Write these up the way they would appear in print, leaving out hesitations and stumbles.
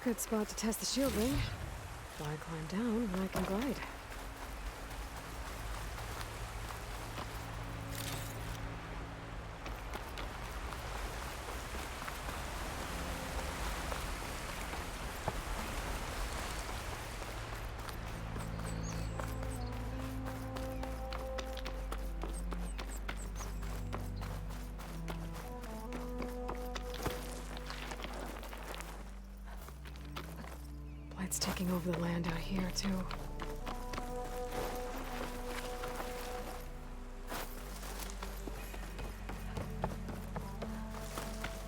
Good spot to test the shield ring. Why climb down when I can glide? Blight's taking over the land out here, too.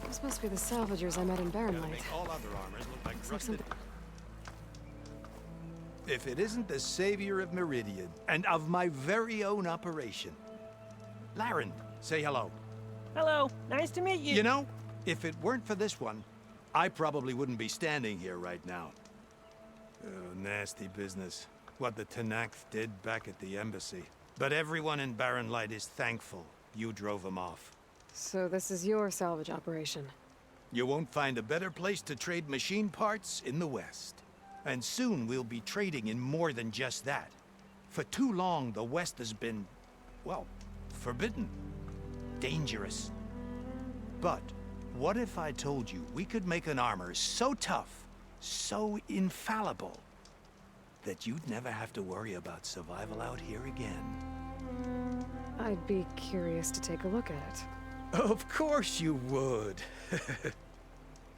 This must be the salvagers I met in Barren Light. Make all other armors look like Looks like rusted. something... If it isn't the savior of Meridian, and of my very own operation. Laren, say hello. Hello, nice to meet you. You know, if it weren't for this one, I probably wouldn't be standing here right now. Oh, nasty business. What the Tenakth did back at the embassy. But everyone in Barren Light is thankful you drove them off. So this is your salvage operation? You won't find a better place to trade machine parts in the West. And soon we'll be trading in more than just that. For too long, the West has been, well, forbidden. Dangerous. But what if I told you we could make an armor so tough, so infallible, that you'd never have to worry about survival out here again? I'd be curious to take a look at it. Of course you would.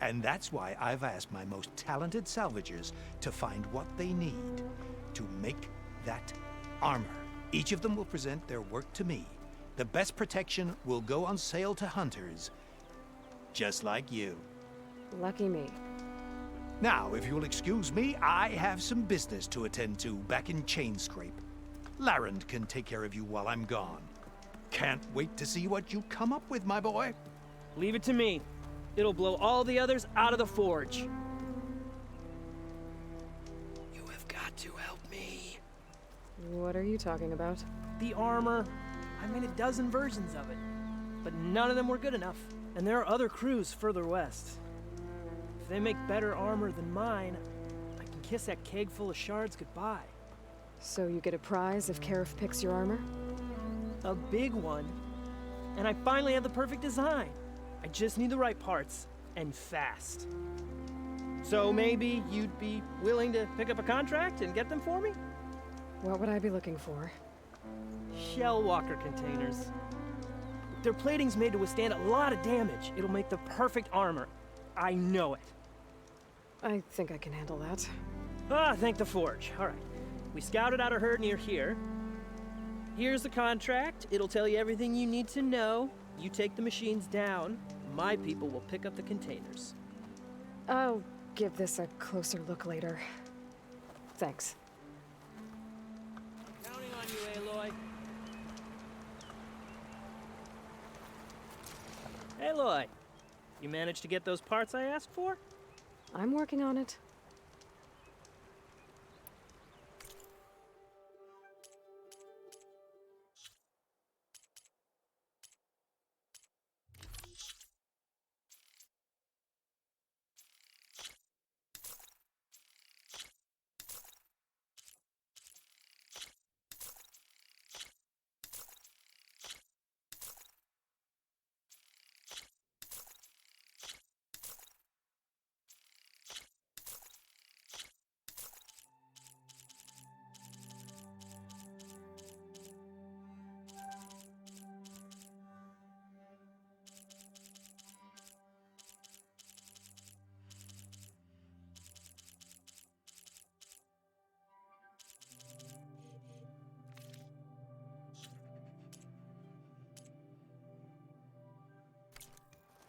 And that's why I've asked my most talented salvagers to find what they need to make that armor. Each of them will present their work to me. The best protection will go on sale to hunters, just like you. Lucky me. Now, if you'll excuse me, I have some business to attend to back in Chainscrape. Laren can take care of you while I'm gone. Can't wait to see what you come up with, my boy. Leave it to me. It'll blow all the others out of the forge. You have got to help me. What are you talking about? The armor. I made a dozen versions of it, but none of them were good enough. And there are other crews further west. If they make better armor than mine, I can kiss that keg full of shards goodbye. So you get a prize if Karif picks your armor? A big one. And I finally have the perfect design. I just need the right parts, and fast. So maybe you'd be willing to pick up a contract and get them for me? What would I be looking for? Shell walker containers. Their plating's made to withstand a lot of damage. It'll make the perfect armor. I know it. I think I can handle that. Ah, thank the forge. All right. We scouted out a herd near here. Here's the contract. It'll tell you everything you need to know. You take the machines down, my people will pick up the containers. I'll give this a closer look later. Thanks. Counting on you, Aloy. Aloy, you managed to get those parts I asked for? I'm working on it.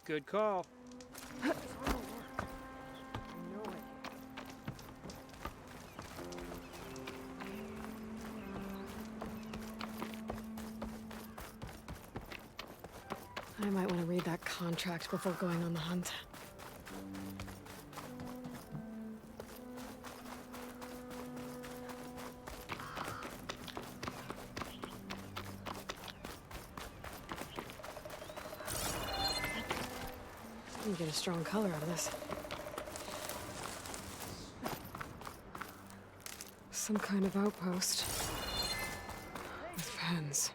Good call. I might want to read that contract before going on the hunt. You get a strong color out of this. Some kind of outpost. With pens.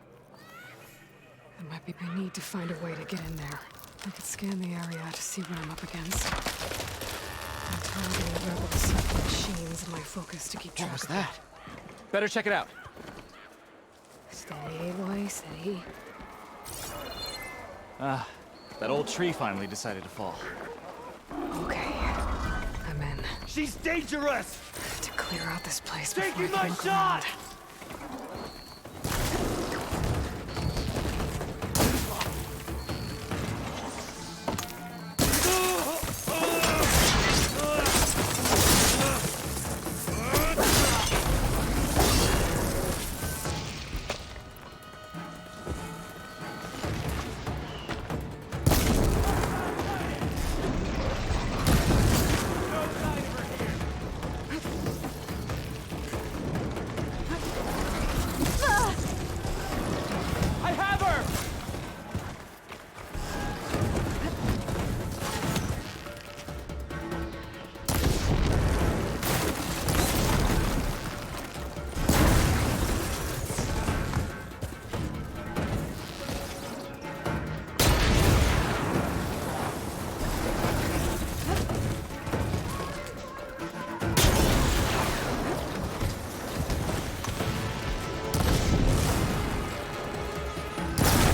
There might be a need to find a way to get in there. I could scan the area to see what I'm up against. I'm targeting rebels, machines, and my focus to keep track What was of that? Better check it out. Steady, boy, steady. Ah, that old tree finally decided to fall. Okay. I'm in. She's dangerous! To clear out this place before Taking I my get shot! I have her!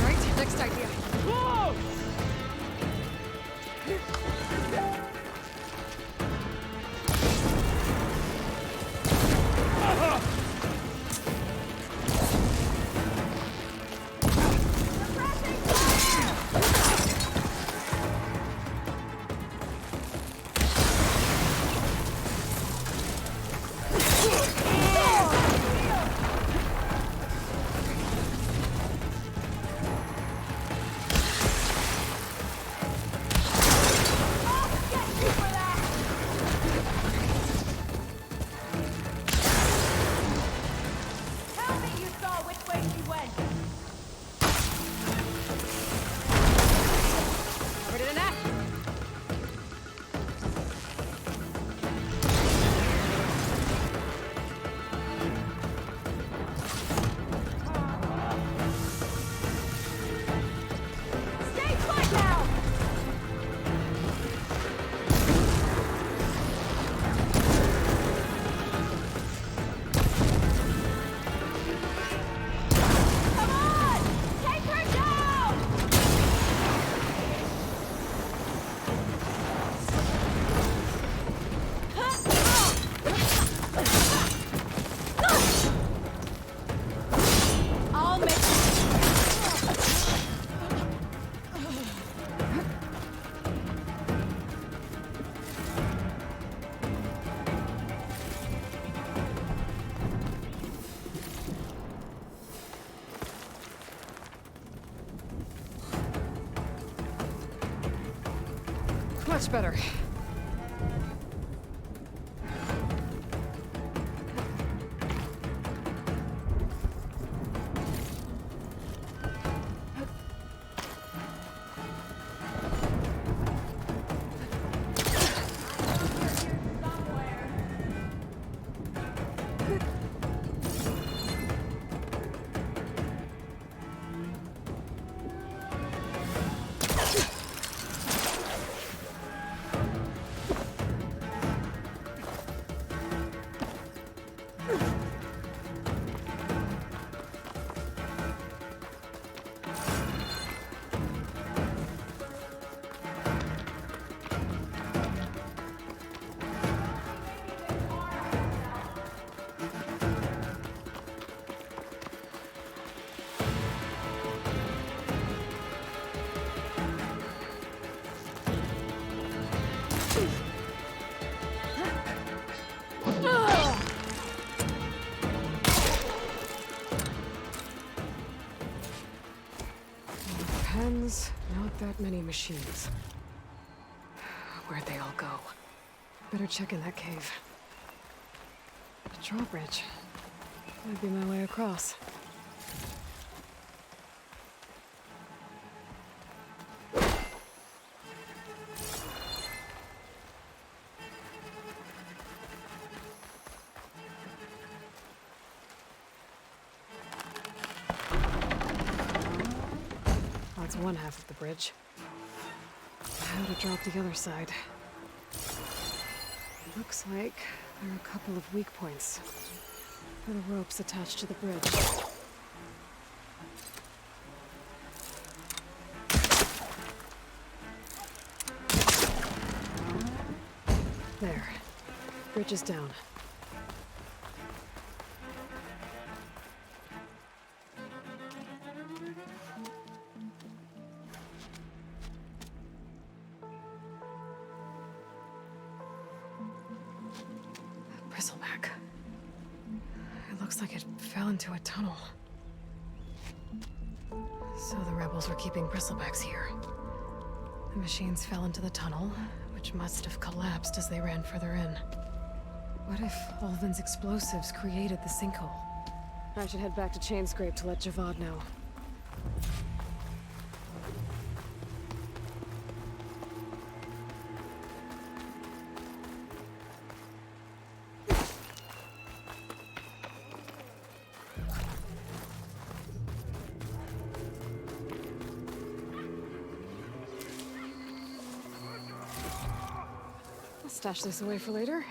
Right, next idea. Whoa! Tell me you saw which way she went! Ready to act? Stay put now! Come on! Take her down! I'll make Much better. Pens, not that many machines. Where'd they all go? Better check in that cave. A drawbridge. Might be my way across. That's one half of the bridge. How to drop the other side. Looks like there are a couple of weak points for the ropes attached to the bridge. There. Bridge is down. Bristleback. It looks like it fell into a tunnel. So the rebels were keeping bristlebacks here. The machines fell into the tunnel, which must have collapsed as they ran further in. What if Ulvin's explosives created the sinkhole? I should head back to Chainscrape to let Javad know. I'll stash this away for later.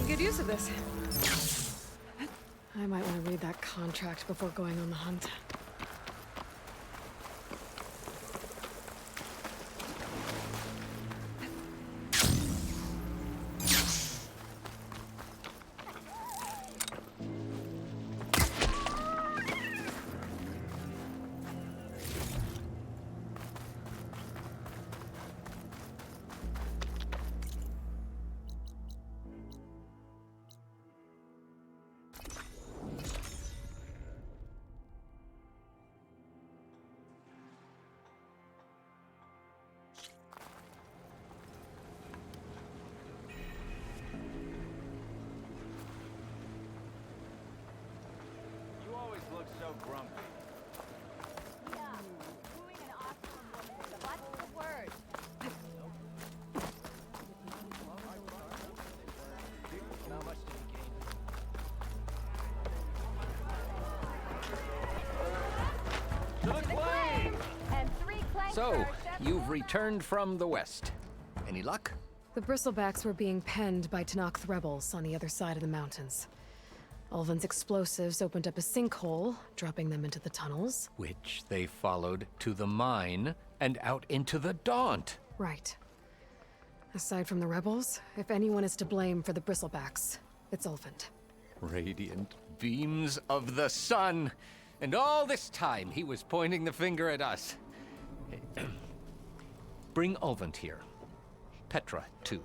Good use of this. I might want to read that contract before going on the hunt. You always look so grumpy. Yeah, wooing an awesome woman. What's the word? Not much to be gained. To the claim! And 3 clank So, first, you've returned from the west. Any luck? The bristlebacks were being penned by Tanakh rebels on the other side of the mountains. Ulvin's explosives opened up a sinkhole, dropping them into the tunnels. Which they followed to the mine and out into the Daunt. Right. Aside from the rebels, if anyone is to blame for the bristlebacks, it's Ulvin. Radiant beams of the sun. And all this time he was pointing the finger at us. Bring Ulvin here. Petra, too.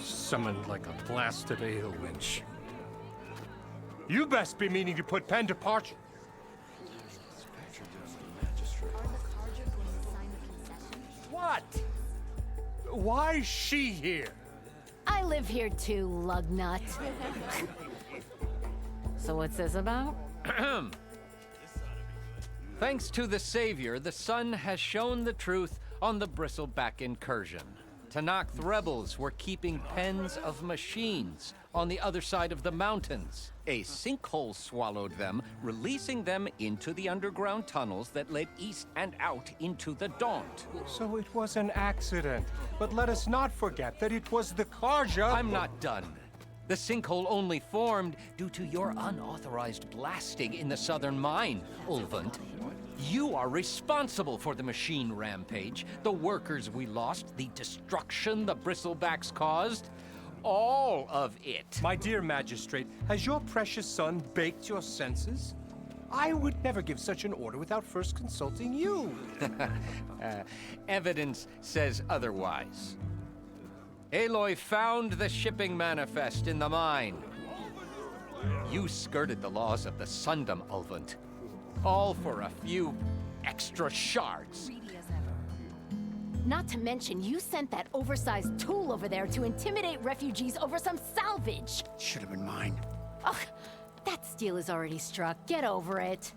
Summoned like a blasted ale winch. You best be meaning to put pen to parchment. What? Why is she here? I live here too, lugnut. So what's this about? Thanks to the Savior, the sun has shown the truth on the bristleback incursion. Tanakh rebels were keeping pens of machines on the other side of the mountains. A sinkhole swallowed them, releasing them into the underground tunnels that led east and out into the Daunt. So it was an accident. But let us not forget that it was the Karja. I'm not done. The sinkhole only formed due to your unauthorized blasting in the southern mine, Ulvund. You are responsible for the machine rampage, the workers we lost, the destruction the bristlebacks caused. All of it. My dear magistrate, has your precious son baked your senses? I would never give such an order without first consulting you. Evidence says otherwise. Aloy found the shipping manifest in the mine. You skirted the laws of the Sundom, Ulvund. All for a few extra shards. Not to mention, you sent that oversized tool over there to intimidate refugees over some salvage. Should have been mine. Ugh, that steel is already struck. Get over it.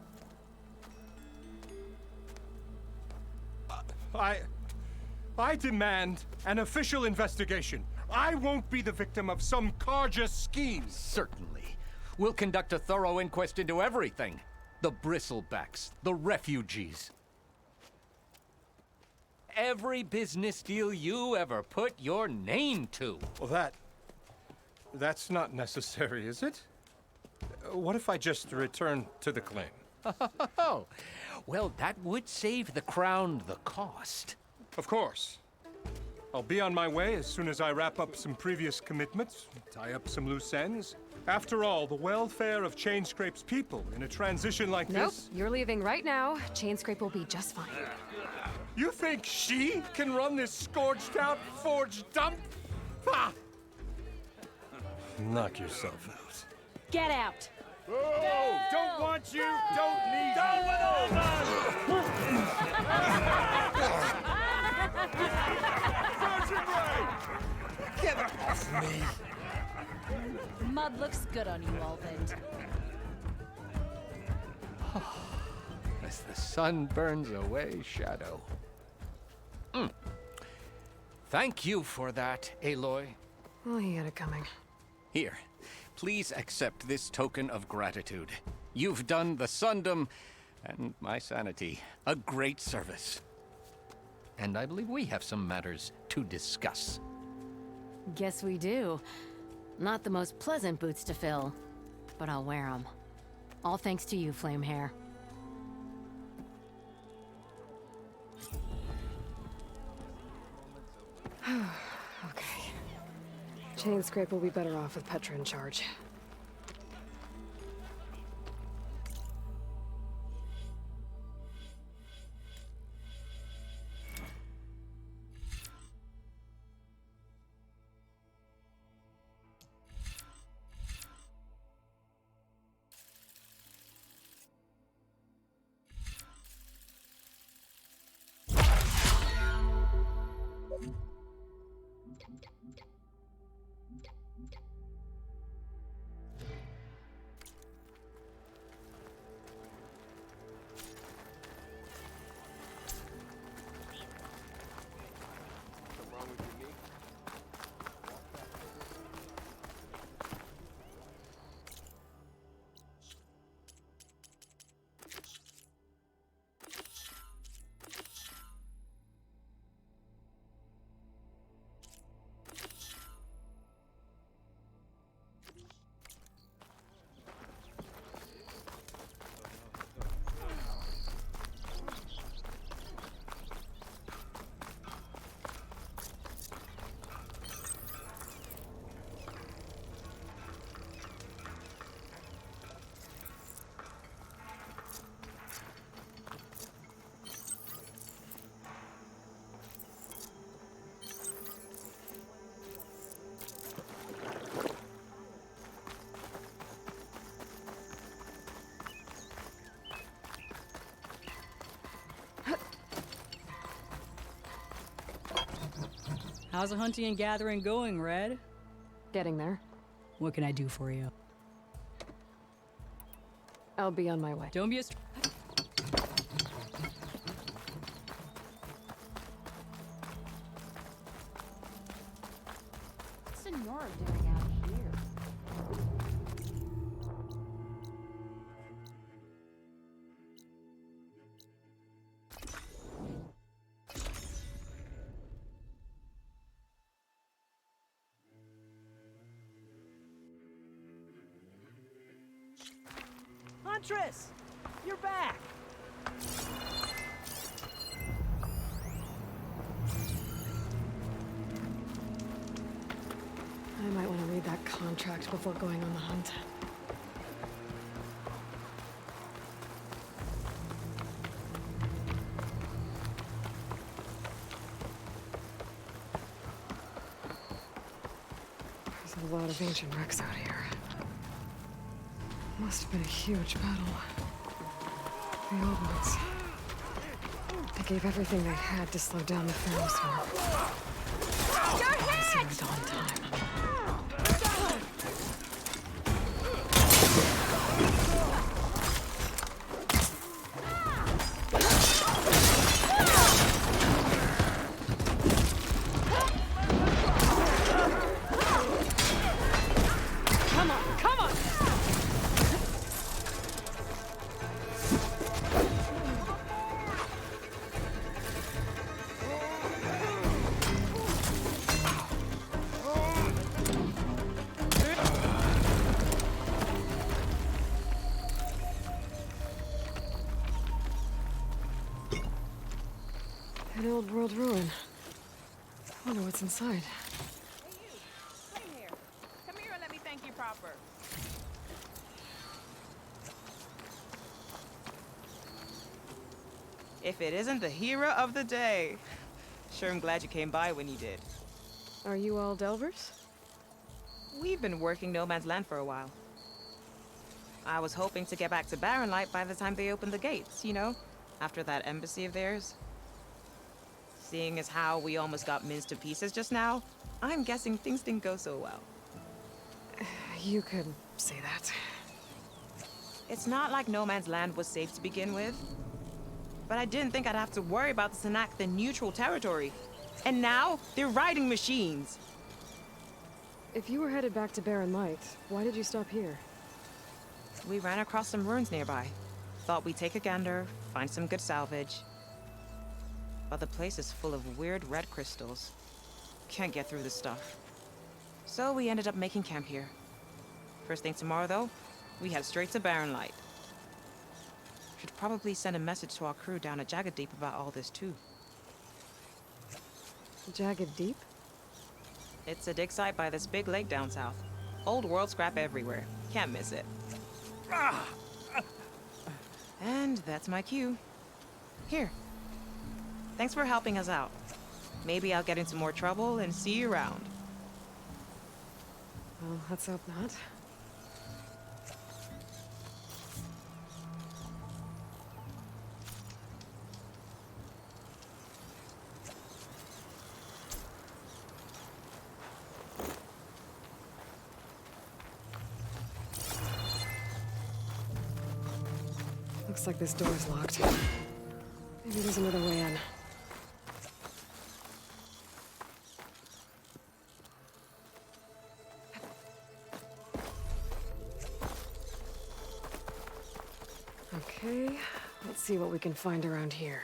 I demand an official investigation. I won't be the victim of some Karja scheme. Certainly. We'll conduct a thorough inquest into everything. The bristlebacks, the refugees. Every business deal you ever put your name to. Well, that's not necessary, is it? What if I just return to the claim? Oh, well, that would save the crown the cost. Of course. I'll be on my way as soon as I wrap up some previous commitments, tie up some loose ends. After all, the welfare of Chainscrape's people in a transition like Nope, this... you're leaving right now. Chainscrape will be just fine. You think she can run this scorched-out, forged dump? Ha! Knock yourself out. Get out. Oh, don't want you, don't need you. Get off me! Mud looks good on you, Ulvund. As the sun burns away shadow. Thank you for that, Aloy. Well, he had it coming. Here, please accept this token of gratitude. You've done the Sundom and my sanity a great service. And I believe we have some matters to discuss. Guess we do. Not the most pleasant boots to fill, but I'll wear them. All thanks to you, Flamehair. Okay. Chainscrape will be better off with Petra in charge. How's the hunting and gathering going, Red? Getting there. What can I do for you? I'll be on my way. Don't be a... are doing out here? Huntress! You're back! I might want to read that contract before going on the hunt. There's a lot of ancient wrecks out here. Must have been a huge battle. The old ones. They gave everything they had to slow down the Pharaoh swarm. You're hit! It was on time. Come on, come on! An old world ruin. Wonder what's inside. Hey, you. Come here. Come here and let me thank you proper. If it isn't the hero of the day. Sure, I'm glad you came by when you did. Are you all Delvers? We've been working No Man's Land for a while. I was hoping to get back to Barren Light by the time they opened the gates, you know? After that embassy of theirs. Seeing as how we almost got minced to pieces just now, I'm guessing things didn't go so well. You could say that. It's not like No Man's Land was safe to begin with. But I didn't think I'd have to worry about this enact the neutral territory. And now, they're riding machines. If you were headed back to Barren Light, why did you stop here? We ran across some ruins nearby. Thought we'd take a gander, find some good salvage. But the place is full of weird red crystals. Can't get through this stuff. So we ended up making camp here. First thing tomorrow, though, we head straight to Barren Light. Should probably send a message to our crew down at Jagged Deep about all this, too. Jagged Deep? It's a dig site by this big lake down south. Old world scrap everywhere. Can't miss it. And that's my cue. Here. Thanks for helping us out. Maybe I'll get into more trouble and see you around. Well, let's hope not. Looks like this door's locked. Maybe there's another way in. Okay, let's see what we can find around here.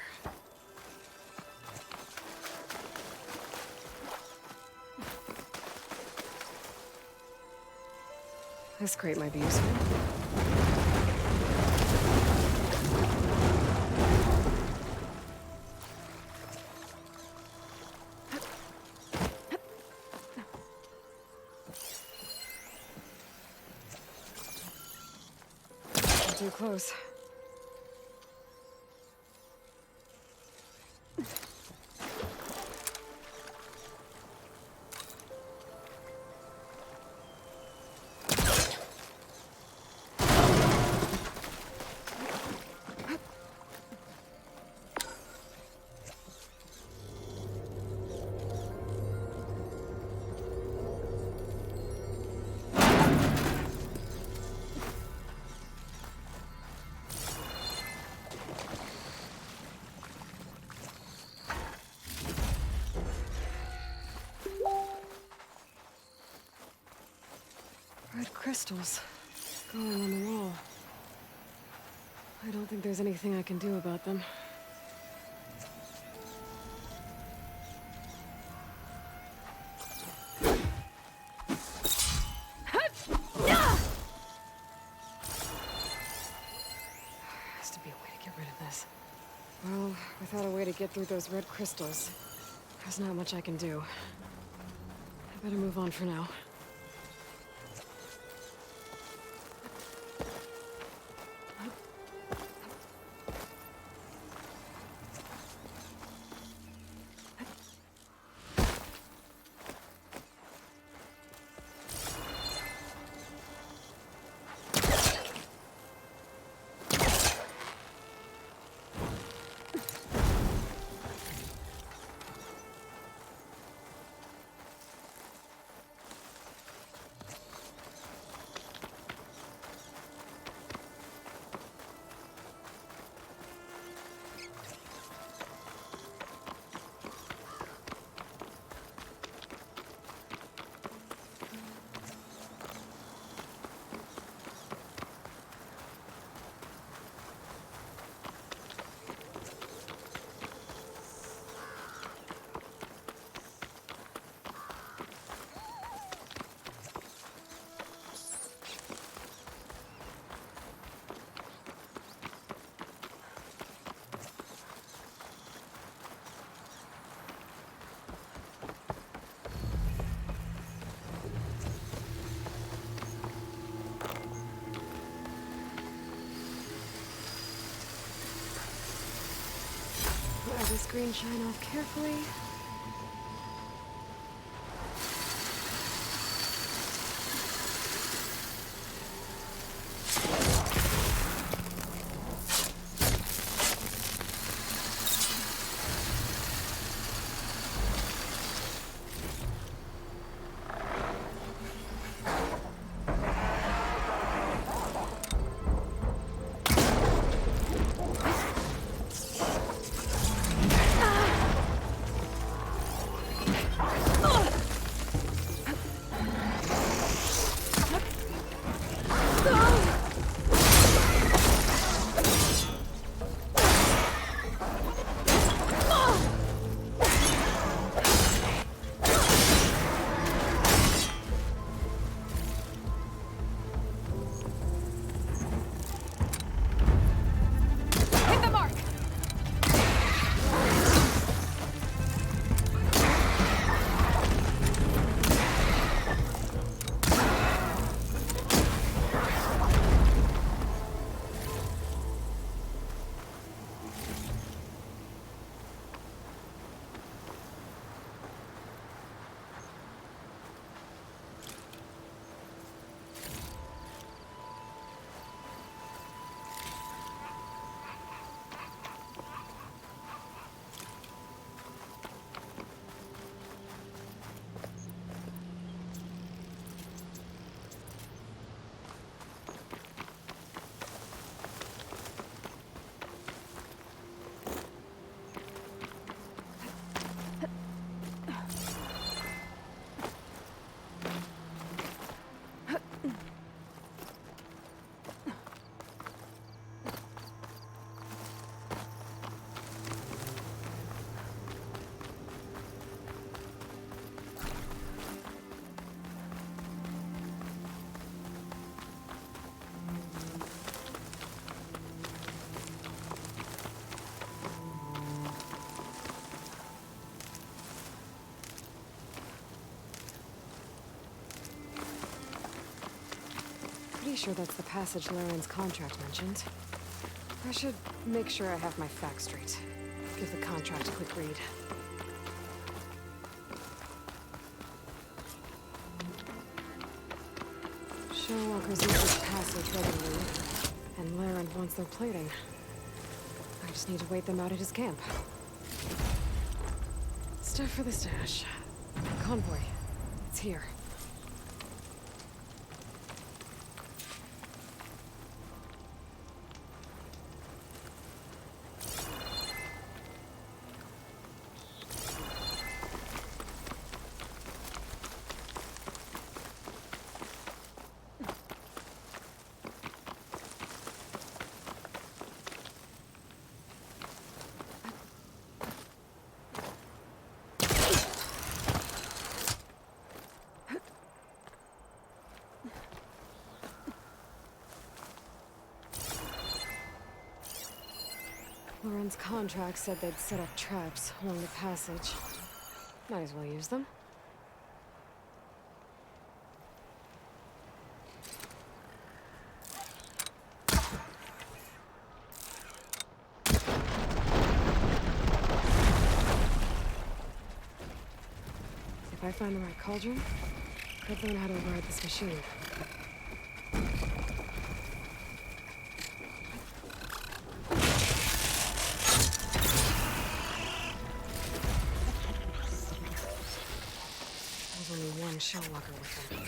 This crate might be useful. Too close. crystals glowing on the wall. I don't think there's anything I can do about them. Has to be a way to get rid of this. Well, without a way to get through those red crystals, there's not much I can do. I better move on for now. Let the screen shine off carefully. Pretty sure that's the passage Laren's contract mentioned. I should make sure I have my facts straight. Give the contract a quick read. Showwalkers use this passage regularly, and Laren wants their plating. I just need to wait them out at his camp. Stuff for the stash. Convoy. It's here. Alvin's contract said they'd set up traps along the passage. Might as well use them. If I find the right cauldron, could learn how to ride this machine. There's only one shell walker with them.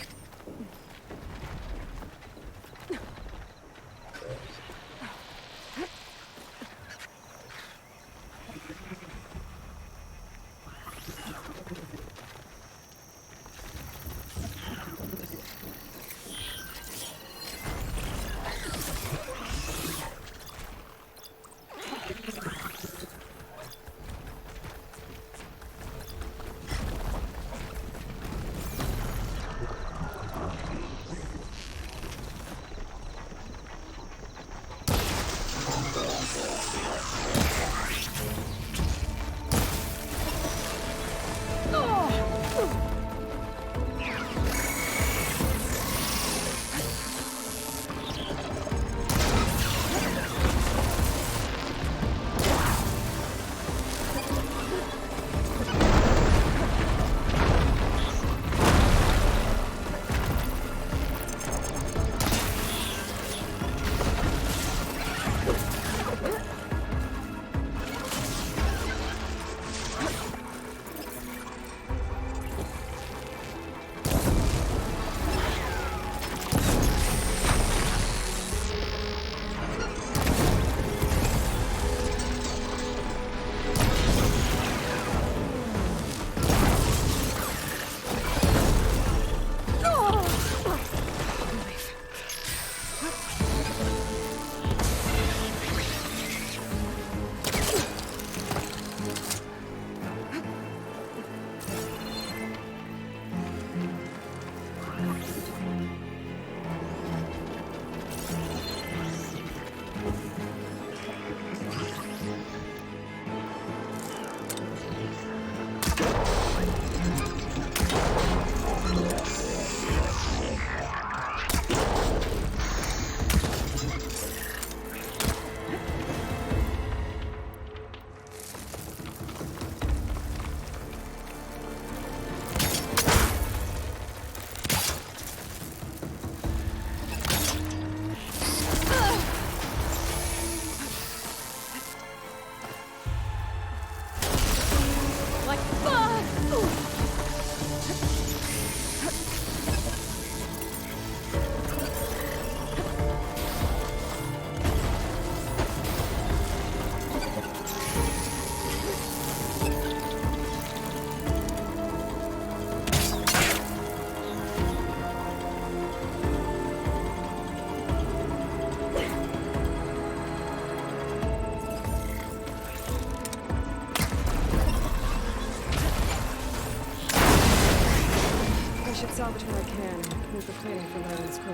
Salvage what I can and move the plating for Merlin's crew.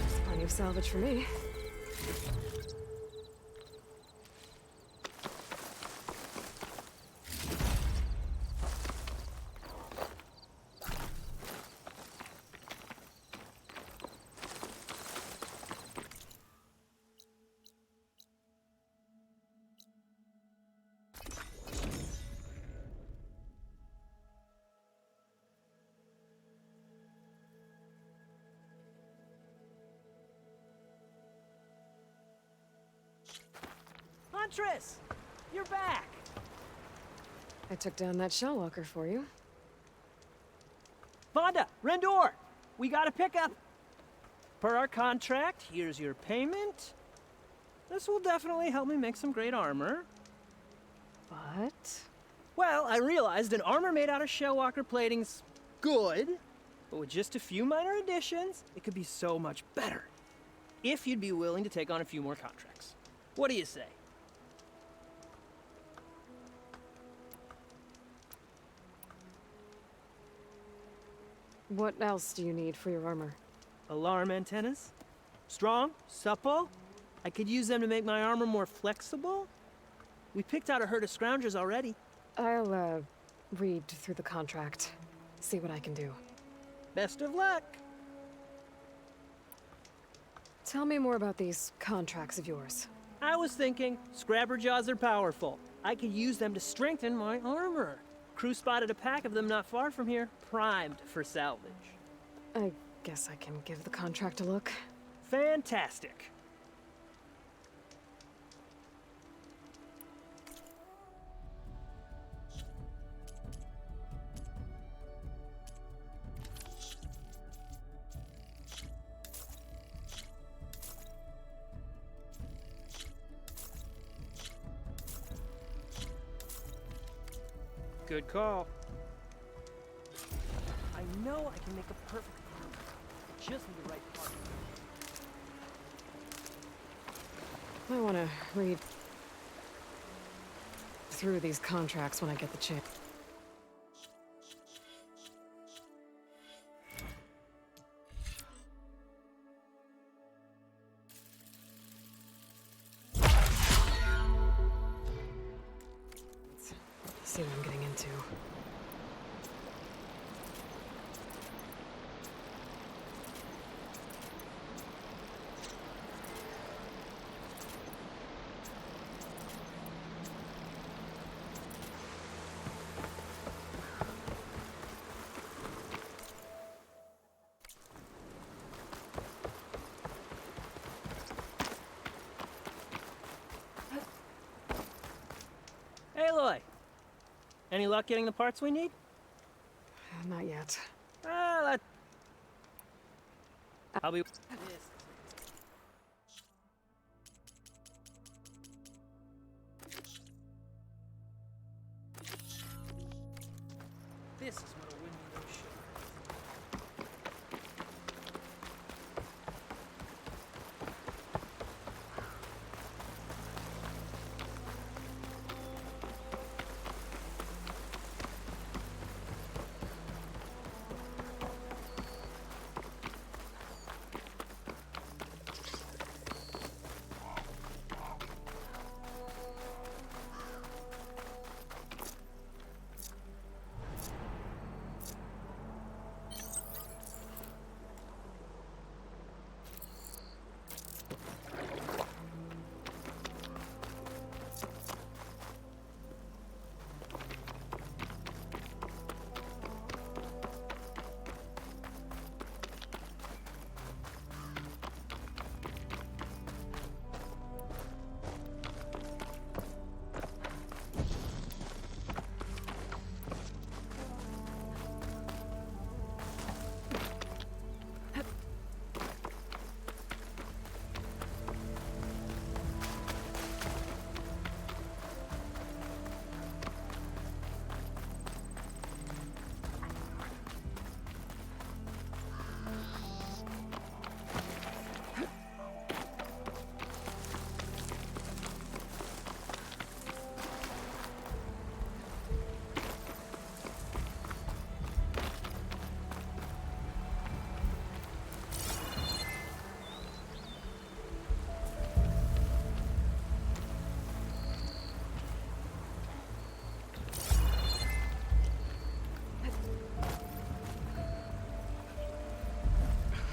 There's plenty of salvage for me. Huntress! You're back! I took down that shell walker for you. Vonda! Rendor! We got a pickup! Per our contract, here's your payment. This will definitely help me make some great armor. But? Well, I realized an armor made out of shell walker plating's good, but with just a few minor additions, it could be so much better. If you'd be willing to take on a few more contracts. What do you say? What else do you need for your armor? Alarm antennas? Strong, supple, I could use them to make my armor more flexible? We picked out a herd of scroungers already. I'll, read through the contract. See what I can do. Best of luck! Tell me more about these contracts of yours. I was thinking, scrabber jaws are powerful. I could use them to strengthen my armor. Crew spotted a pack of them not far from here, primed for salvage. I guess I can give the contract a look. Fantastic. Good call. I know I can make a perfect armor. I just need the right part. I want to read through these contracts when I get the chance. See what I'm getting into. Aloy! Any luck getting the parts we need? Not yet. I'll be... This is what'll win me those shows.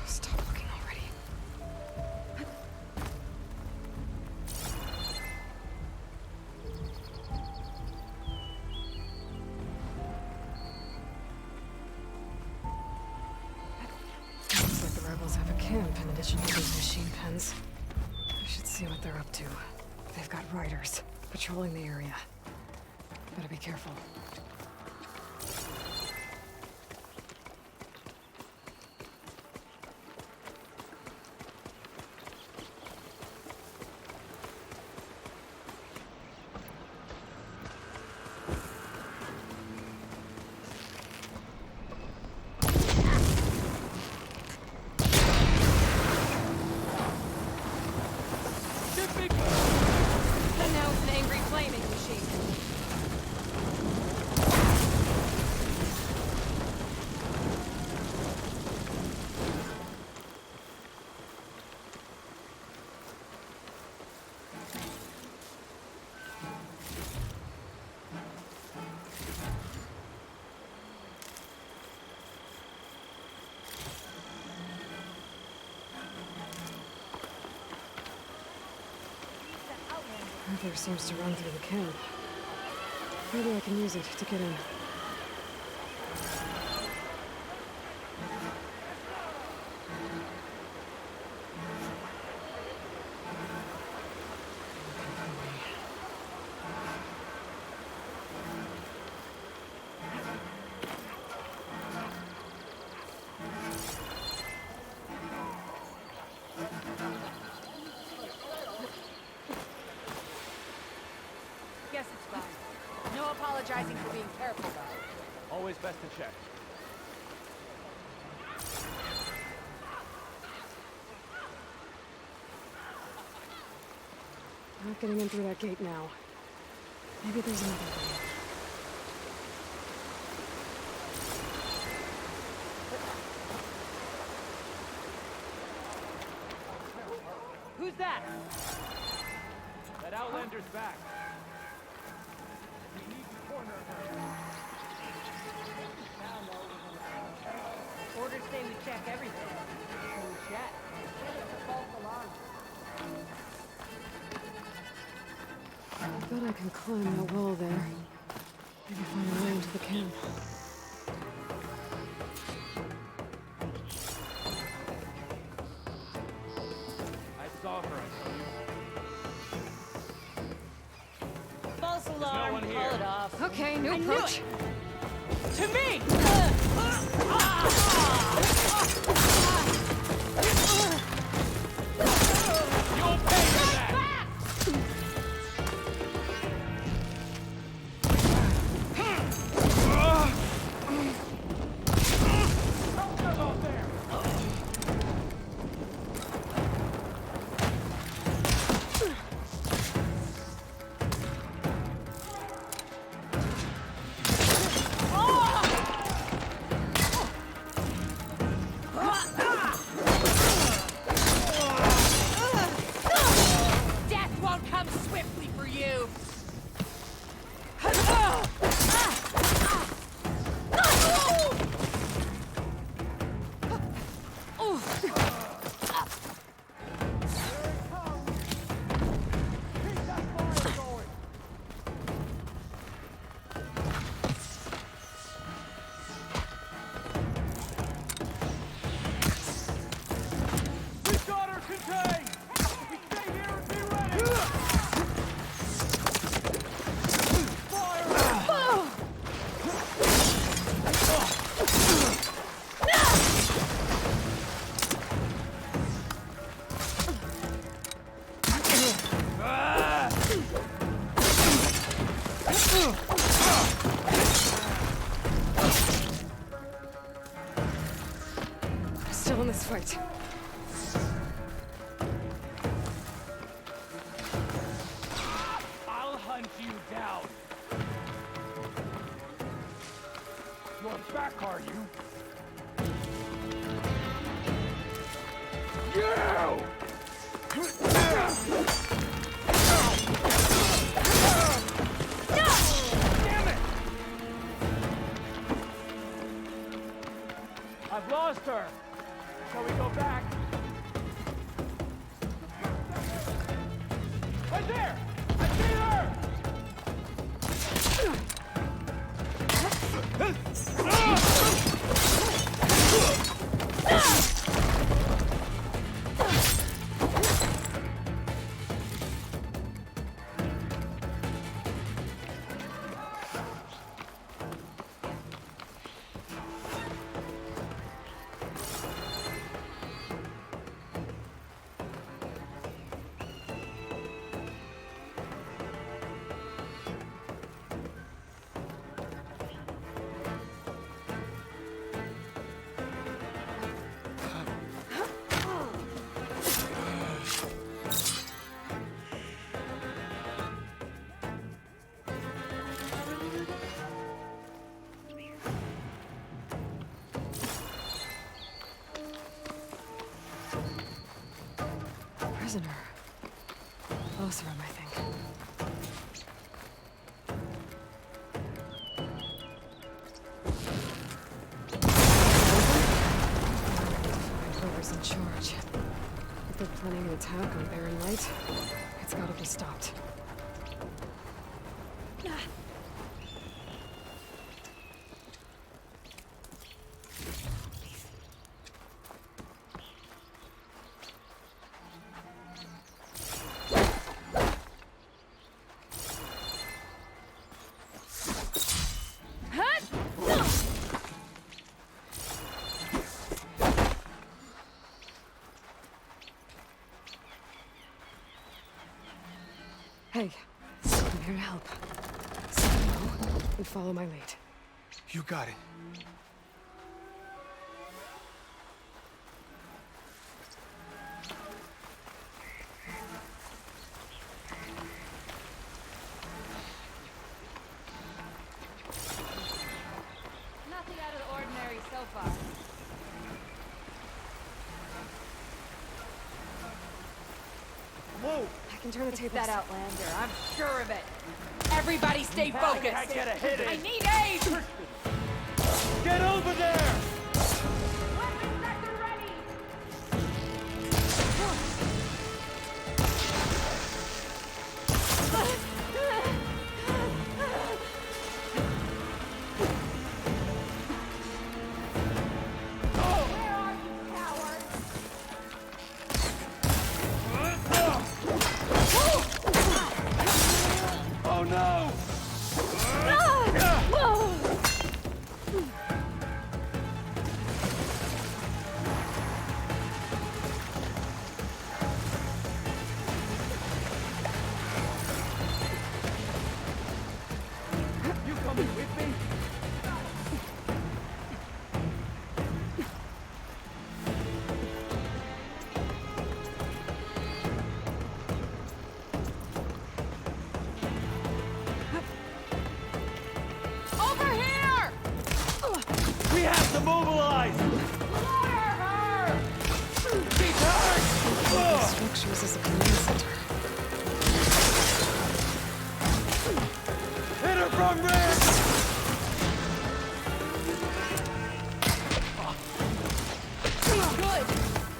Stop looking already. Looks like the rebels have a camp in addition to these machine pens. I should see what they're up to. They've got riders patrolling the area. Better be careful. And now it's an angry flaming machine. river seems to run through the camp. Maybe I can use it to get in. Guess it's fine. No apologizing for being careful, though. Always best to check. Not getting in through that gate now. Maybe there's another way. Who's that? That Outlander's back. We need to corner her. Orders say we check everything. So we check. It's a false alarm. I bet I can climb that wall there. Maybe find a way into the camp. I saw her. False alarm. one here. Call it off. Okay, new approach. To me! You'll pay for that! Help them out there! Death won't come swiftly for you! We got her contained! We stay here and be ready! Still in this fight. I'll hunt you down! You're back, are you? You! Damn it! I've lost her. Shall we go back? Right there! I see her! Prisoner. Lothram, I think. Whoever's in charge. If they're planning an attack on Barren Light, it's gotta be stopped. Hey, I'm here to help. Say no and follow my lead. You got it. Nothing out of the ordinary so far. Whoa! I can turn the tables. That Outlander, I'm sure of it. Everybody stay focused. I get a hit in. I need aid! Get over there! Weapons at the ready! Where are you, cowards? Oh no! You coming with me? Over here! We have to mobilize! Slaughter her! She's hurt! The structures as a command center. Hit her from rear!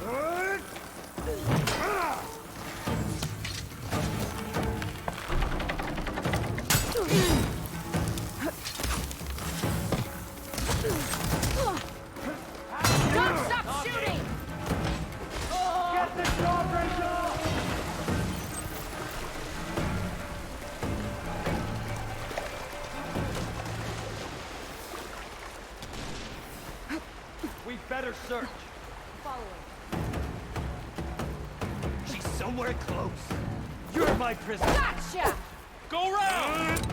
Good! Don't stop shooting! Get the drawbridge off! We better search. Following. She's somewhere close. You're my prisoner. Gotcha! Go round!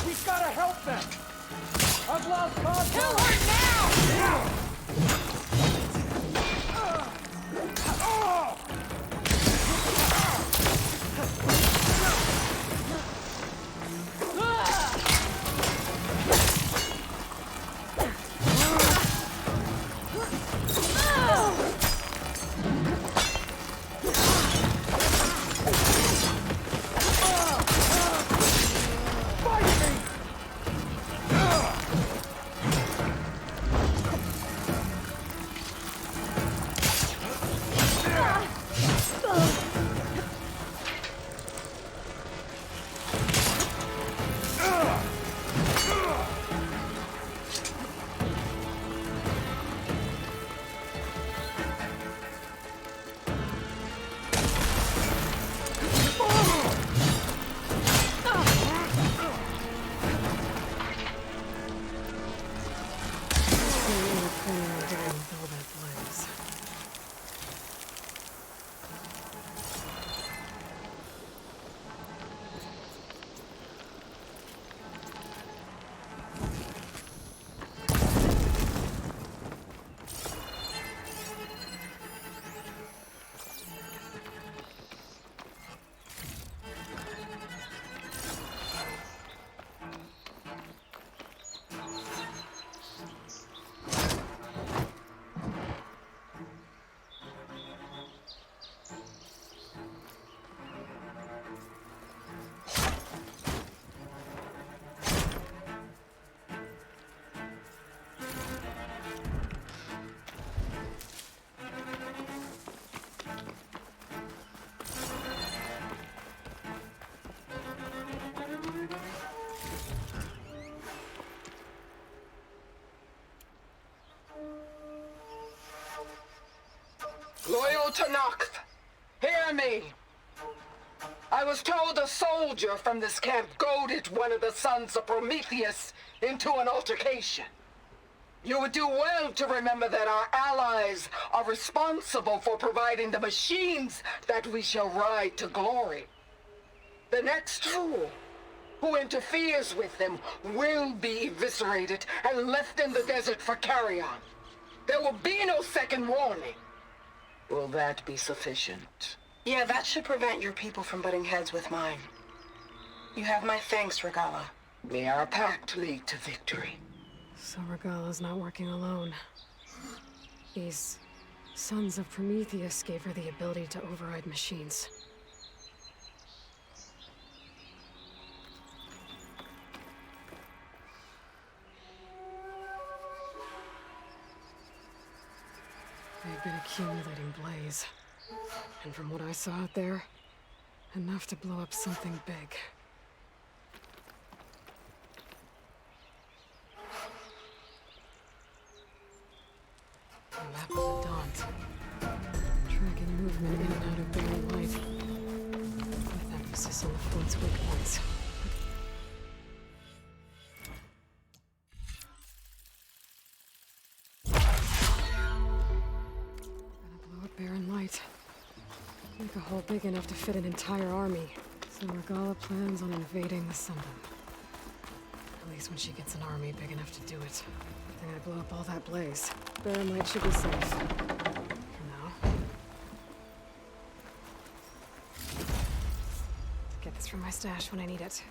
We gotta help them! I've lost contact! Kill her now! Loyal to Noct, hear me. I was told a soldier from this camp goaded one of the sons of Prometheus into an altercation. You would do well to remember that our allies are responsible for providing the machines that we shall ride to glory. The next fool who interferes with them will be eviscerated and left in the desert for carrion. There will be no second warning. Will that be sufficient? Yeah, that should prevent your people from butting heads with mine. You have my thanks, Regala. May our pact lead to victory. So Regala's not working alone. These sons of Prometheus gave her the ability to override machines. They've been accumulating blaze. And from what I saw out there, enough to blow up something big. A map of the Daunt. Tracking movement in and out of barren light. With emphasis on the fort's weak points. Barren light. Make a hole big enough to fit an entire army. So Regala plans on invading the Sundown. At least when she gets an army big enough to do it. They're gonna blow up all that blaze. Barren light should be safe. For now. Get this from my stash when I need it.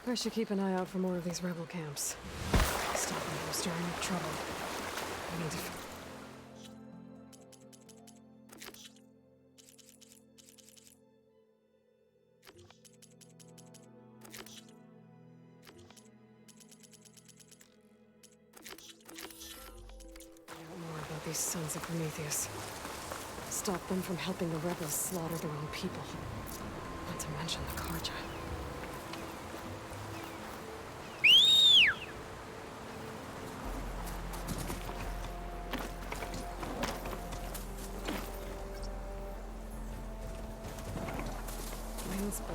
I should keep an eye out for more of these rebel camps. Stop them from stirring up trouble. I need to... Find out more about these sons of Prometheus. Stop them from helping the rebels slaughter their own people. Not to mention the Karja.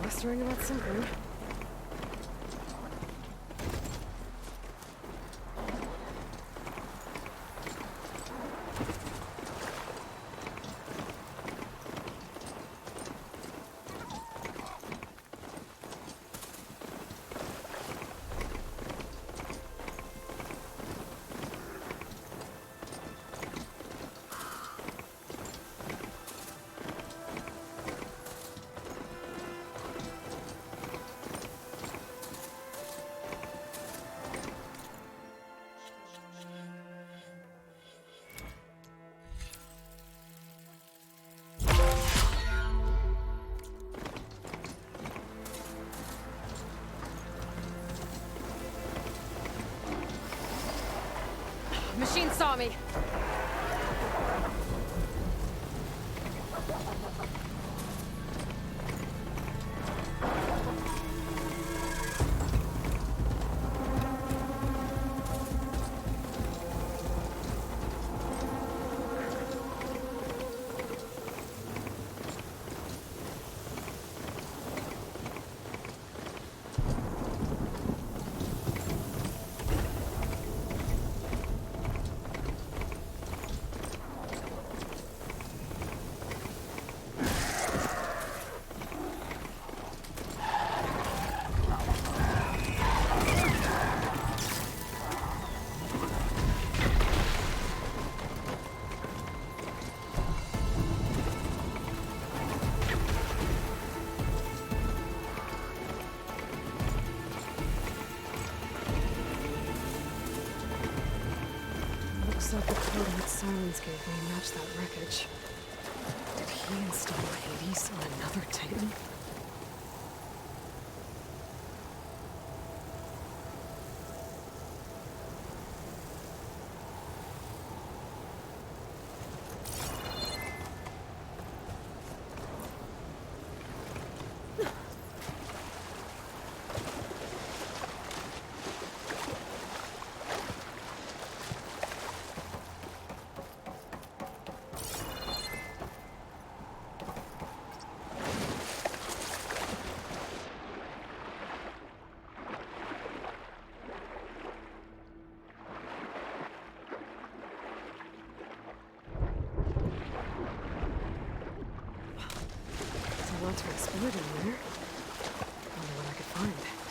Blustering about something. Machine saw me. Looks like the code that Silence gave me matched that wreckage. Did he install Hades on another Titan? fluid in there. Wonder what I could find.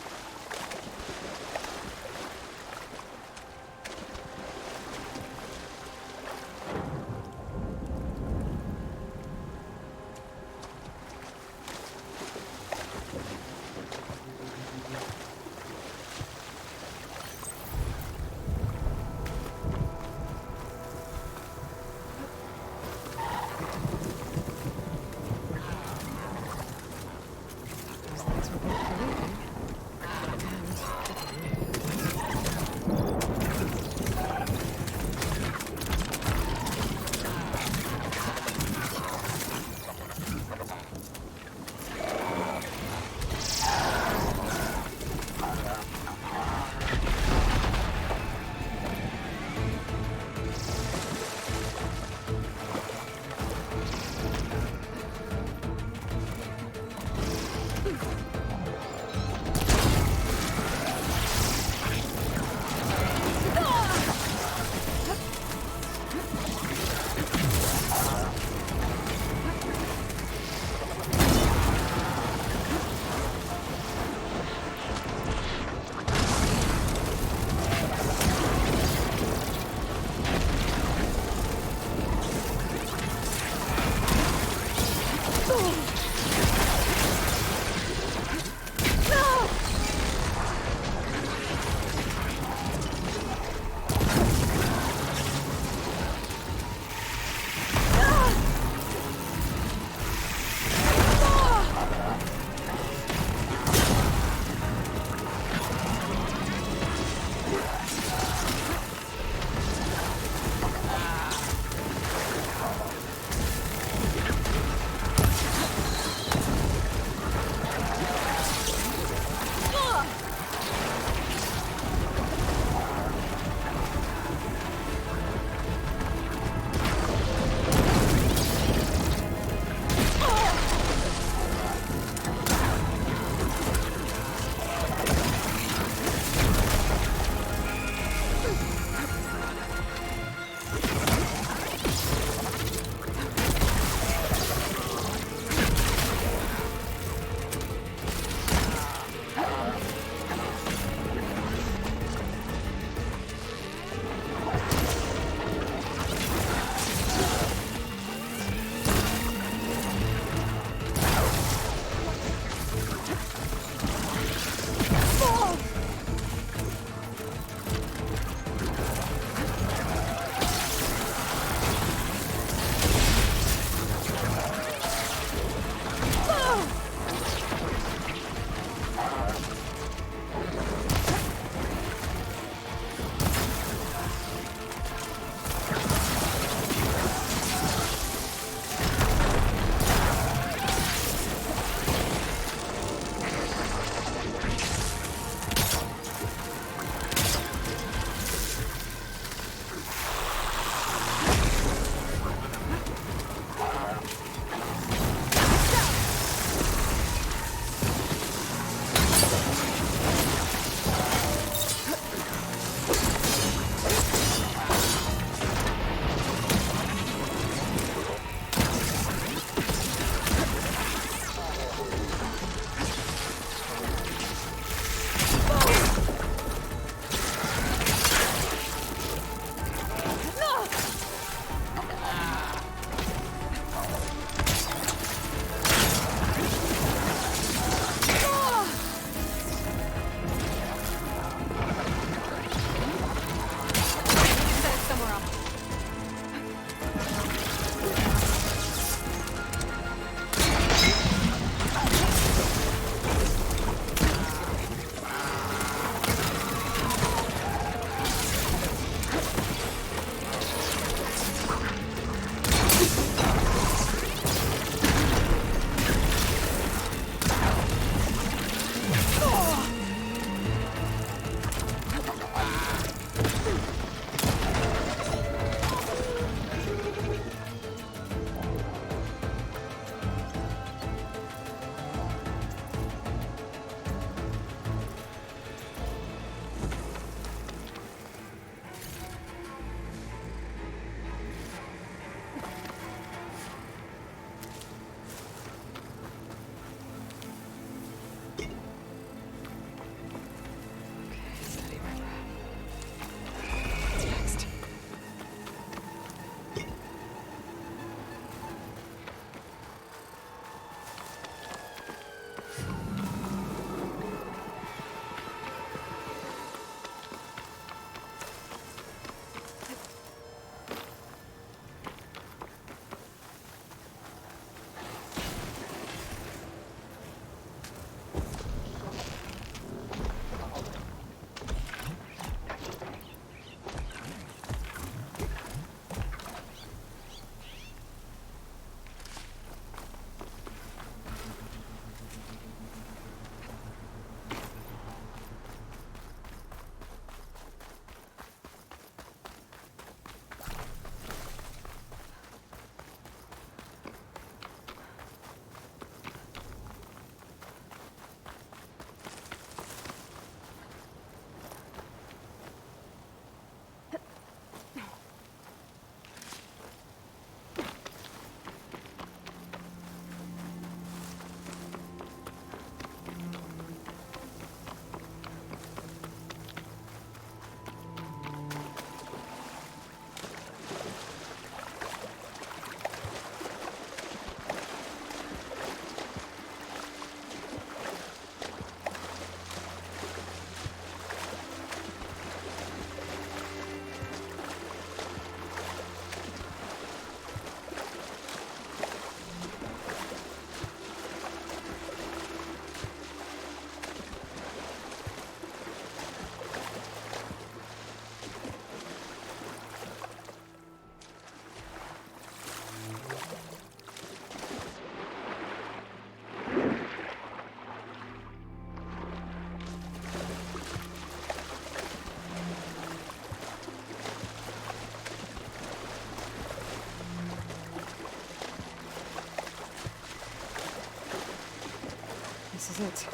is it.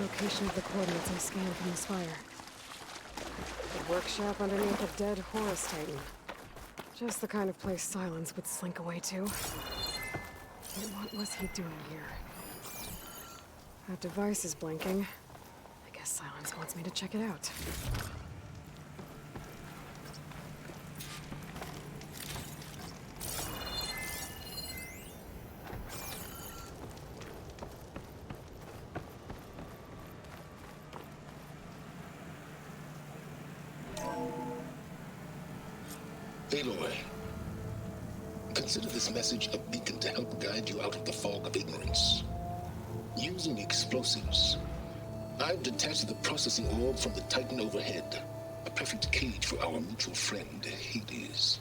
Location of the coordinates I scanned from the spire. The workshop underneath a dead Horus Titan. Just the kind of place Silence would slink away to. But what was he doing here? That device is blinking. I guess Silence wants me to check it out. Aloy, consider this message a beacon to help guide you out of the fog of ignorance. Using explosives, I've detached the processing orb from the Titan overhead, a perfect cage for our mutual friend, Hades,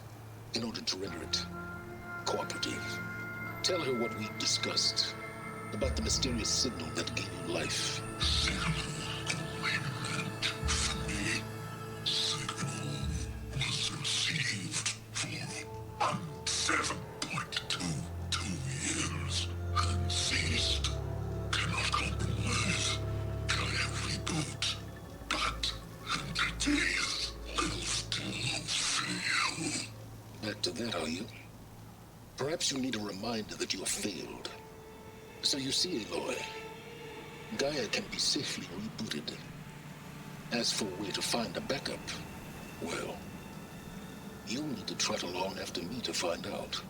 in order to render it cooperative. Tell her what we've discussed about the mysterious signal that gave you life. Back to that, are you? Perhaps you need a reminder that you have failed. So you see, Aloy, Gaia can be safely rebooted. As for where to find a backup, well, you'll need to trot along after me to find out.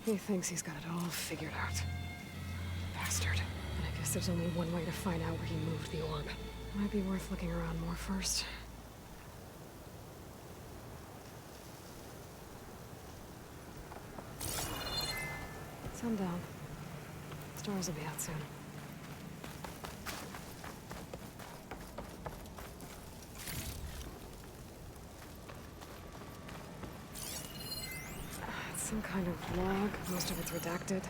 He thinks he's got it all figured out. Bastard. And I guess there's only one way to find out where he moved the orb. Might be worth looking around more first. Sundown. Stars will be out soon. It's some kind of log. Most of it's redacted.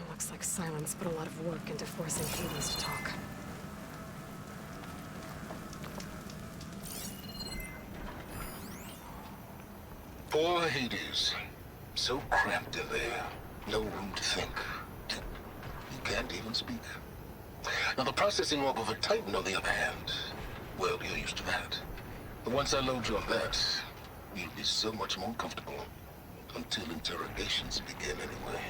Looks like Silence put a lot of work into forcing Hades to talk. Poor Hades. So cramped in there. No room to think. He can't even speak. Now the processing orb of a Titan, on the other hand, well, you're used to that. But once I load you on that, you'll be so much more comfortable. Until interrogations begin anyway.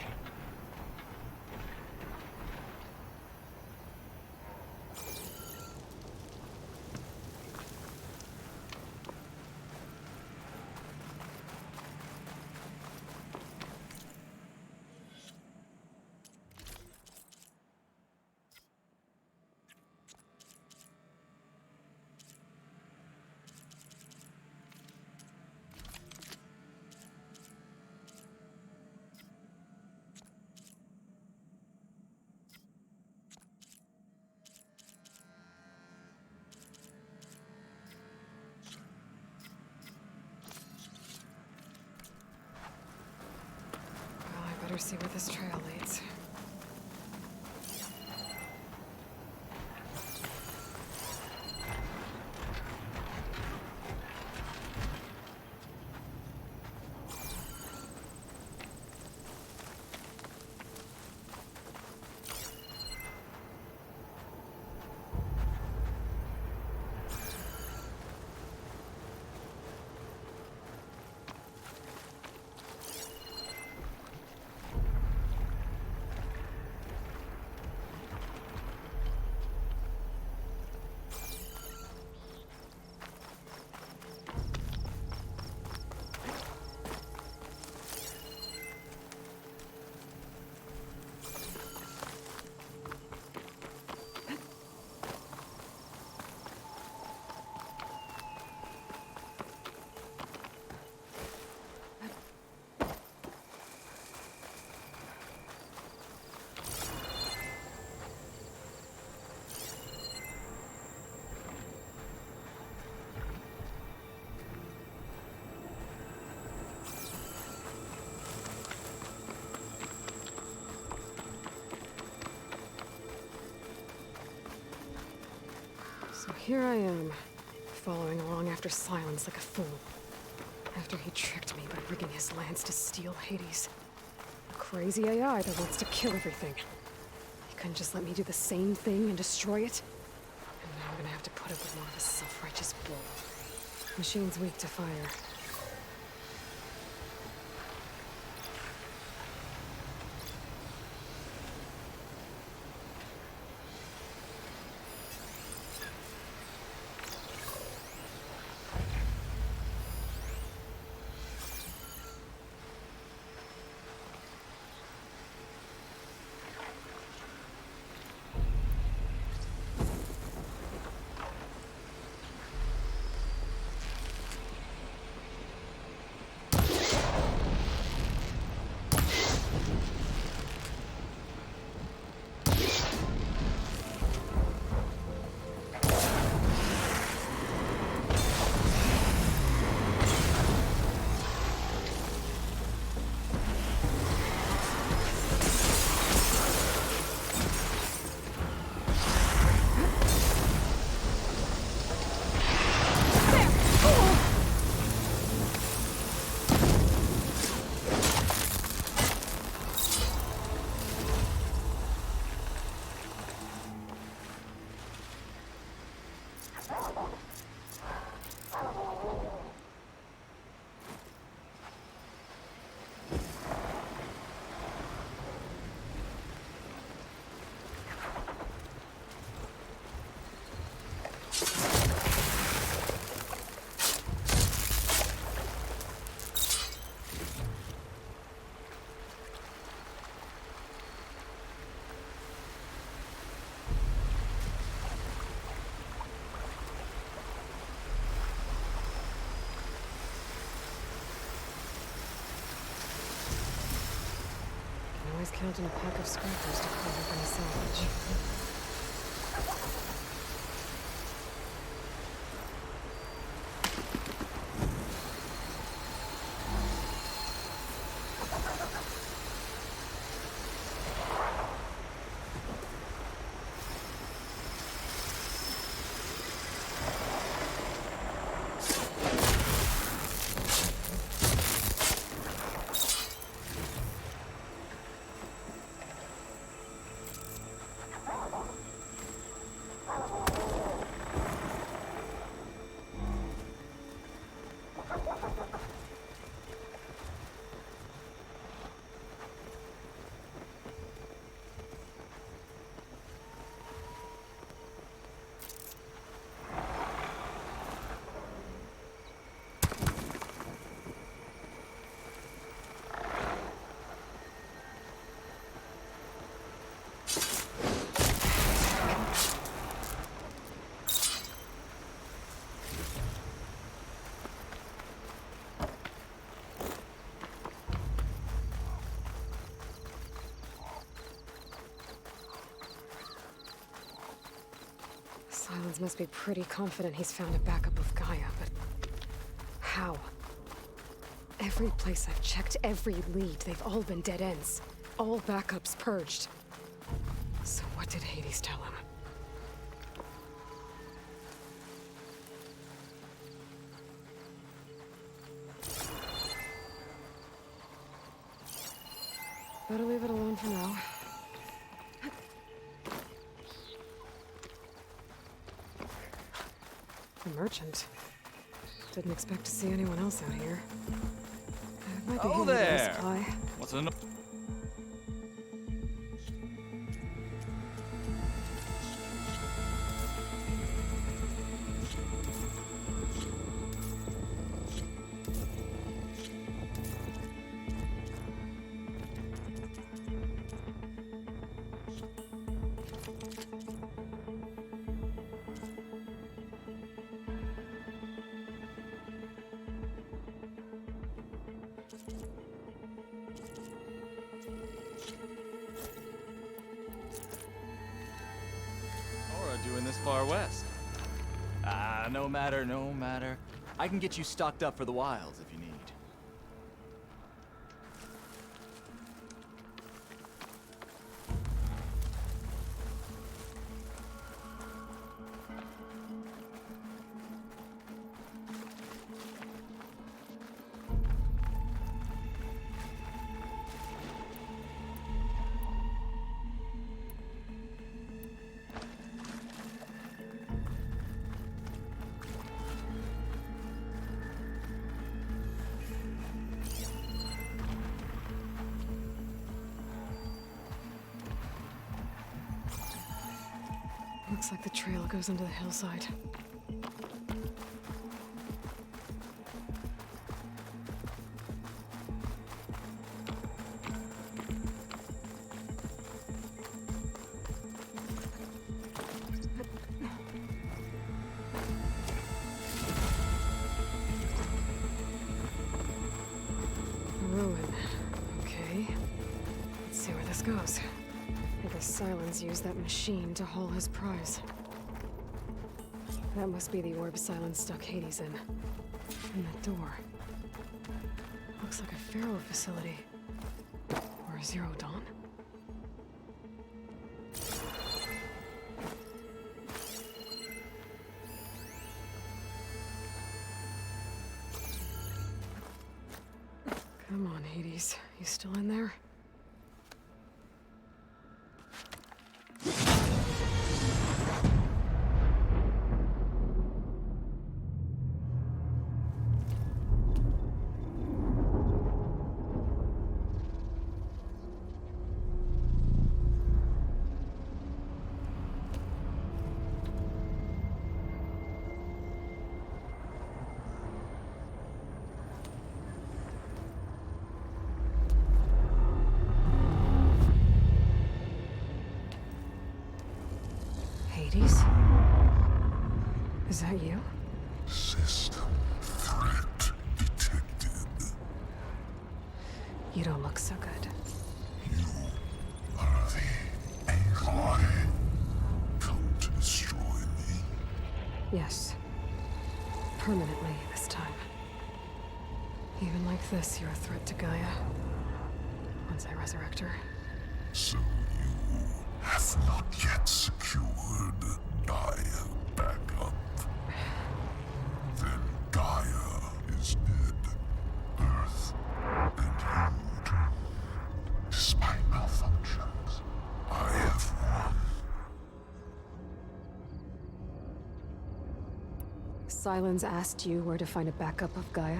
Better see where this trail leads. So here I am, following along after Silence like a fool. After he tricked me by rigging his lance to steal Hades. A crazy AI that wants to kill everything. He couldn't just let me do the same thing and destroy it? And now I'm gonna have to put up with more of a self-righteous bull. Machine's weak to fire. Always count on a pack of scrappers to carve up any salvage. Silence must be pretty confident he's found a backup of Gaia, but how? Every place I've checked, every lead, they've all been dead ends. All backups purged. So what did Hades tell him? Better leave it alone for now. The merchant. Didn't expect to see anyone else out here. Might be Oh handy to get a there! supply. What's in the... doing this far west? No matter, no matter. I can get you stocked up for the wilds if you need. Looks like the trail goes into the hillside. Ruin. Okay. Let's see where this goes. I guess Silence used that machine to haul his prize. That must be the orb Silence stuck Hades in. And that door. Looks like a Pharaoh facility. Or a Zero Dawn? Come on, Hades. You still in there? Hades? Is that you? System threat detected. You don't look so good. You are the ally come to destroy me. Yes. Permanently this time. Even like this, you're a threat to Gaia. Once I resurrect her. So you have not yet secured Gaia back up. Then Gaia is dead. Earth and you too. Despite malfunctions, I have won. Silence asked you where to find a backup of Gaia?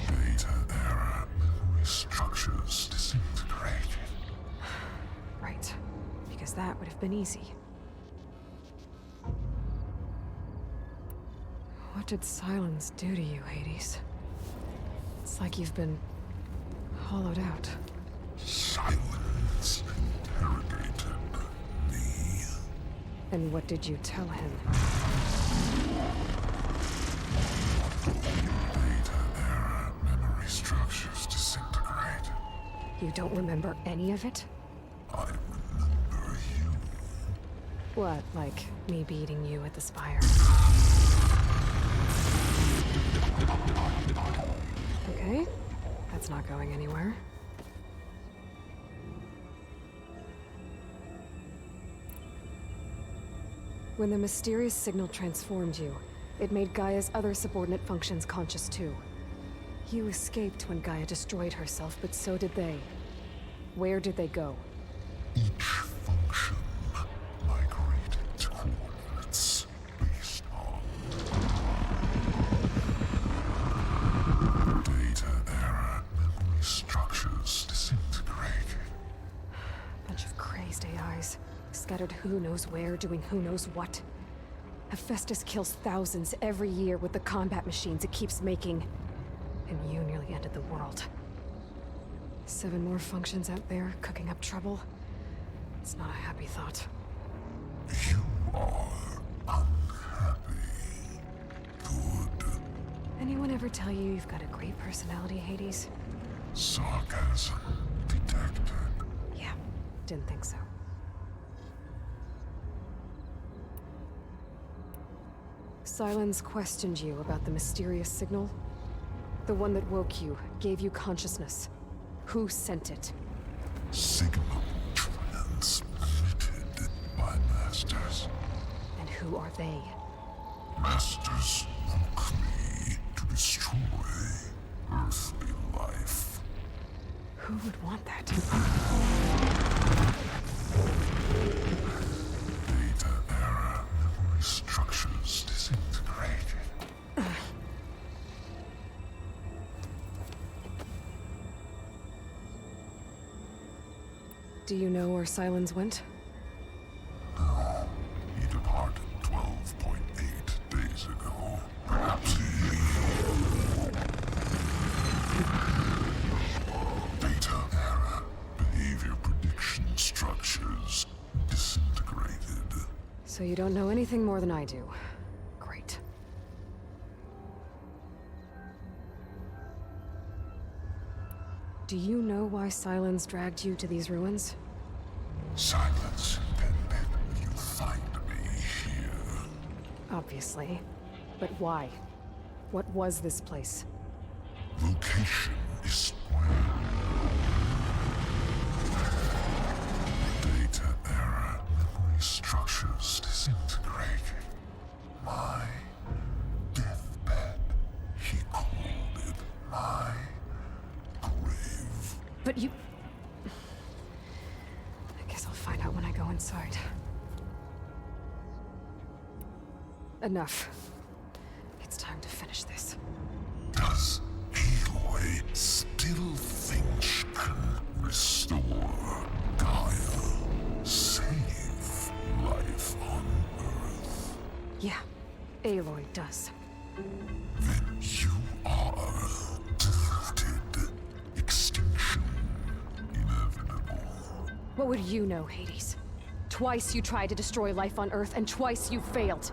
Data error, memory structures disintegrated. Right. Because that would have been easy. What did Silence do to you, Hades? It's like you've been hollowed out. Silence interrogated me. And what did you tell him? Data error, memory structures disintegrated. You don't remember any of it? I remember you. What, like me beating you at the spire? Okay, that's not going anywhere. When the mysterious signal transformed you, it made Gaia's other subordinate functions conscious too. You escaped when Gaia destroyed herself, but so did they. Where did they go? Each function migrated to coordinates based on data error, memory structures disintegrated. Bunch of crazed AIs, scattered who knows where, doing who knows what. Hephaestus kills thousands every year with the combat machines it keeps making. And you nearly ended the world. 7 more functions out there, cooking up trouble. It's not a happy thought. You are unhappy. Good. Anyone ever tell you you've got a great personality, Hades? Sarcasm detected. Yeah, didn't think so. Silence questioned you about the mysterious signal. The one that woke you, gave you consciousness. Who sent it? Signal transmitted by masters. And who are they? Masters woke me to destroy earthly life. Who would want that? Data error, memory structures disintegrated. Do you know where Silence went? No. He departed 12.8 days ago. Perhaps he... Data error. Behavior prediction structures disintegrated. So you don't know anything more than I do. Great. Do you know why Silence dragged you to these ruins? Silence intended you find me here. Obviously. But why? What was this place? Location is square. Data error. Memory structures disintegrating. My deathbed. He called it my grave. But you... I guess I'll find out when I go inside. Enough. It's time to finish this. Does Aloy still think she can restore Gaia? Save life on Earth? Yeah, Aloy does. Then you are deluded. Extinction inevitable. What would you know, Hades? Twice you tried to destroy life on Earth, and twice you failed.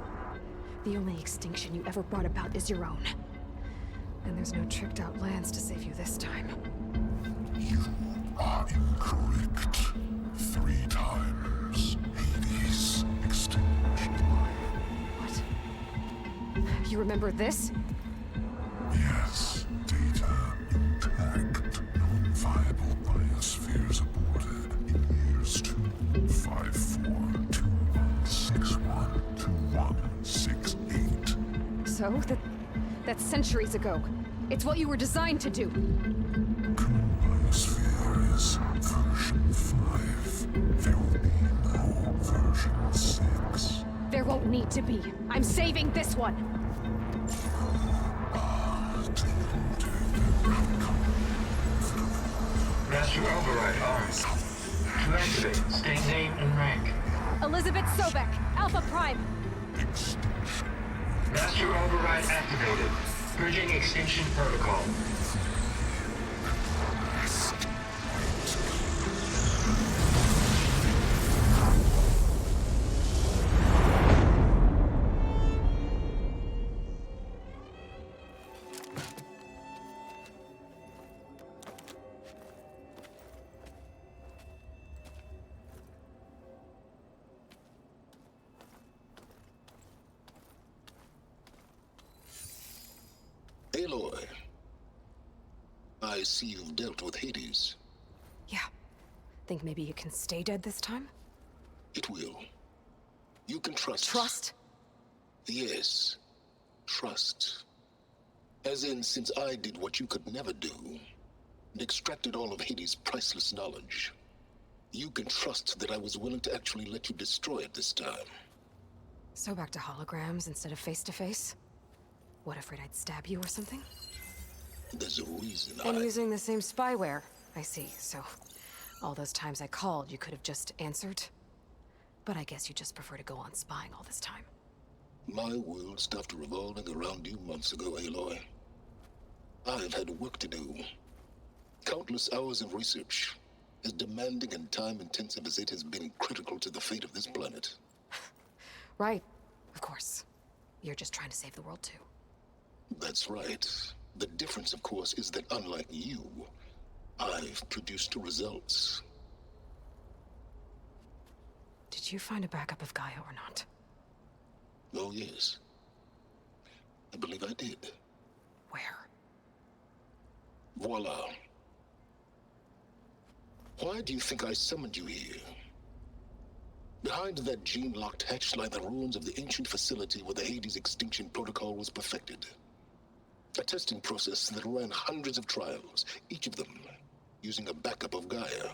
The only extinction you ever brought about is your own. And there's no tricked-out lands to save you this time. You are incorrect. 3 times. Hades extinguished life. What? You remember this? Yes. Data intact. Non-viable biospheres aborted in years 254, 2161, 2168. So? That's centuries ago. It's what you were designed to do. Current biosphere is version 5. There will be no version 6. There won't need to be. I'm saving this one. Master override armed. To activate, state name and rank. Elizabeth Sobek, Alpha Prime. Master override activated. Bridging extinction protocol. Aloy, I see you've dealt with Hades. Yeah. Think maybe you can stay dead this time? It will. You can trust. Trust? Yes. Trust. As in, since I did what you could never do, and extracted all of Hades' priceless knowledge, you can trust that I was willing to actually let you destroy it this time. So back to holograms instead of face-to-face? What, afraid I'd stab you or something? There's a reason And using the same spyware. I see, so... all those times I called, you could have just answered? But I guess you just prefer to go on spying all this time. My world stopped revolving around you months ago, Aloy. I've had work to do. Countless hours of research, as demanding and time-intensive as it has been critical to the fate of this planet. Right, of course. You're just trying to save the world, too. That's right. The difference, of course, is that unlike you, I've produced results. Did you find a backup of Gaia or not? Oh, yes. I believe I did. Where? Voila. Why do you think I summoned you here? Behind that gene-locked hatch lie the ruins of the ancient facility where the Hades extinction protocol was perfected. A testing process that ran hundreds of trials, each of them using a backup of Gaia.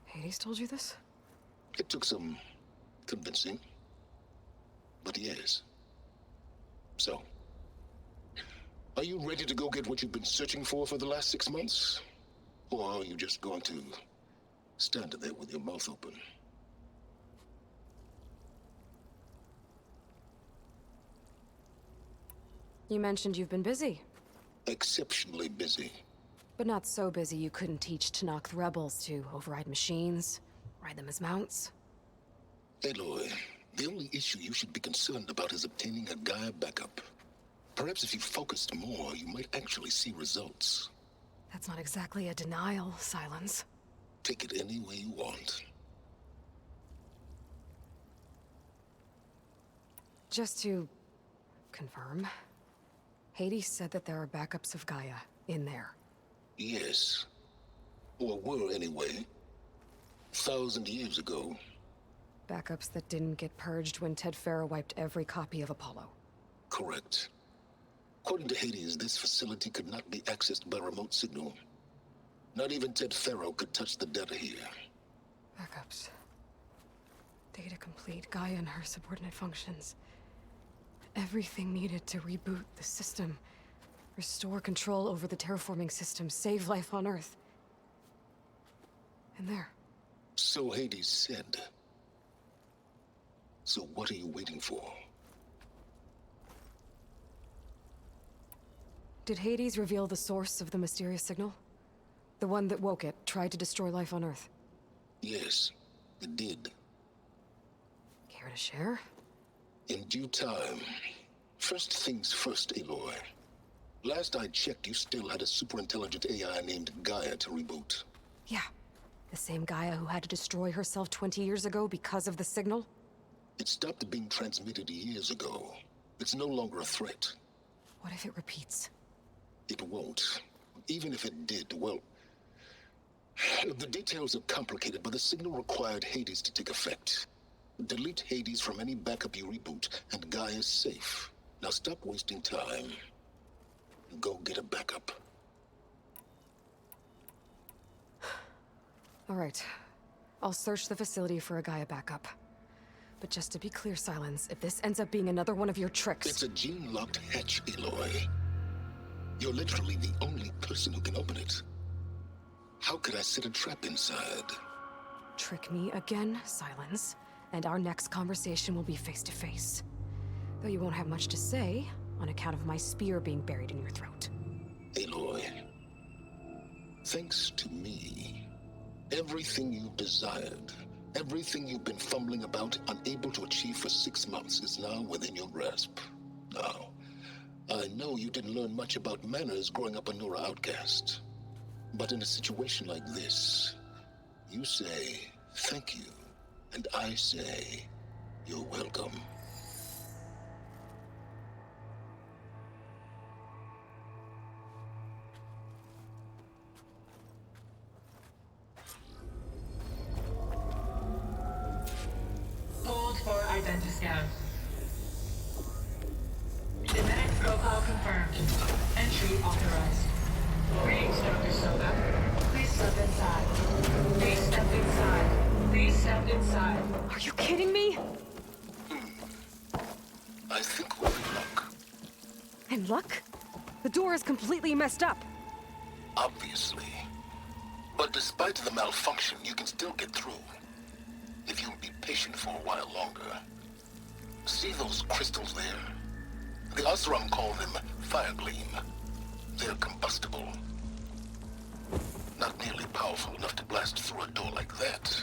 Hades told you this? It took some convincing, but yes. So, are you ready to go get what you've been searching for the last 6 months? Or are you just going to Stand there with your mouth open. You mentioned you've been busy. Exceptionally busy. But not so busy you couldn't teach Tanakh the rebels to override machines, ride them as mounts. Aloy, the only issue you should be concerned about is obtaining a Gaia backup. Perhaps if you focused more, you might actually see results. That's not exactly a denial, Silence. Take it any way you want. Just to confirm, Hades said that there are backups of Gaia in there. Yes. Or were anyway. 1,000 years ago. Backups that didn't get purged when Ted Farrow wiped every copy of Apollo. Correct. According to Hades, this facility could not be accessed by remote signal. Not even Ted Farrow could touch the data here. Backups. Data complete, Gaia and her subordinate functions. Everything needed to reboot the system. Restore control over the terraforming system, save life on Earth. And there. So Hades said. So what are you waiting for? Did Hades reveal the source of the mysterious signal? The one that woke it, tried to destroy life on Earth? Yes, it did. Care to share? In due time. First things first, Aloy. Last I checked, you still had a super-intelligent AI named Gaia to reboot. Yeah. The same Gaia who had to destroy herself 20 years ago because of the signal? It stopped being transmitted years ago. It's no longer a threat. What if it repeats? It won't. Even if it did, well... The details are complicated, but the signal required Hades to take effect. Delete Hades from any backup you reboot, and Gaia's safe. Now stop wasting time. Go get a backup. All right. I'll search the facility for a Gaia backup. But just to be clear, Silence, if this ends up being another one of your tricks... It's a gene-locked hatch, Aloy. You're literally the only person who can open it. How could I set a trap inside? Trick me again, Silence, and our next conversation will be face-to-face. Though you won't have much to say, on account of my spear being buried in your throat. Aloy, thanks to me, everything you desired, everything you've been fumbling about, unable to achieve for 6 months, is now within your grasp. Now, I know you didn't learn much about manners growing up a Nora outcast. But in a situation like this, you say, thank you, and I say, you're welcome. Hold for identiscan. Genetic profile confirmed. Entry authorized. Greetings, Dr. Soda. Please step inside. Please step inside. Please step inside. Are you kidding me? I think we're in luck. In luck? The door is completely messed up. Obviously. But despite the malfunction, you can still get through. If you'll be patient for a while longer. See those crystals there? The Osram call them fire gleam. They're combustible. Not nearly powerful enough to blast through a door like that.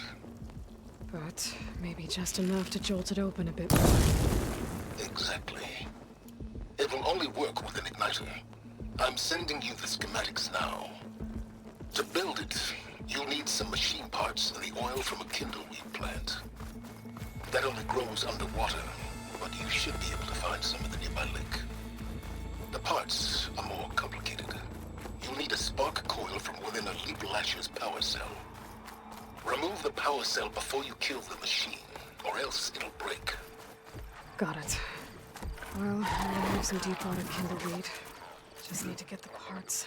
But maybe just enough to jolt it open a bit more. Exactly. It will only work with an igniter. I'm sending you the schematics now. To build it, you'll need some machine parts and the oil from a kindleweed plant. That only grows underwater, but you should be able to find some in the nearby lake. The parts are more complicated. You'll need a spark coil from within a Leap Lasher's power cell. Remove the power cell before you kill the machine, or else it'll break. Got it. Well, I'm gonna have some deep-water kindleweed. Just need to get the parts.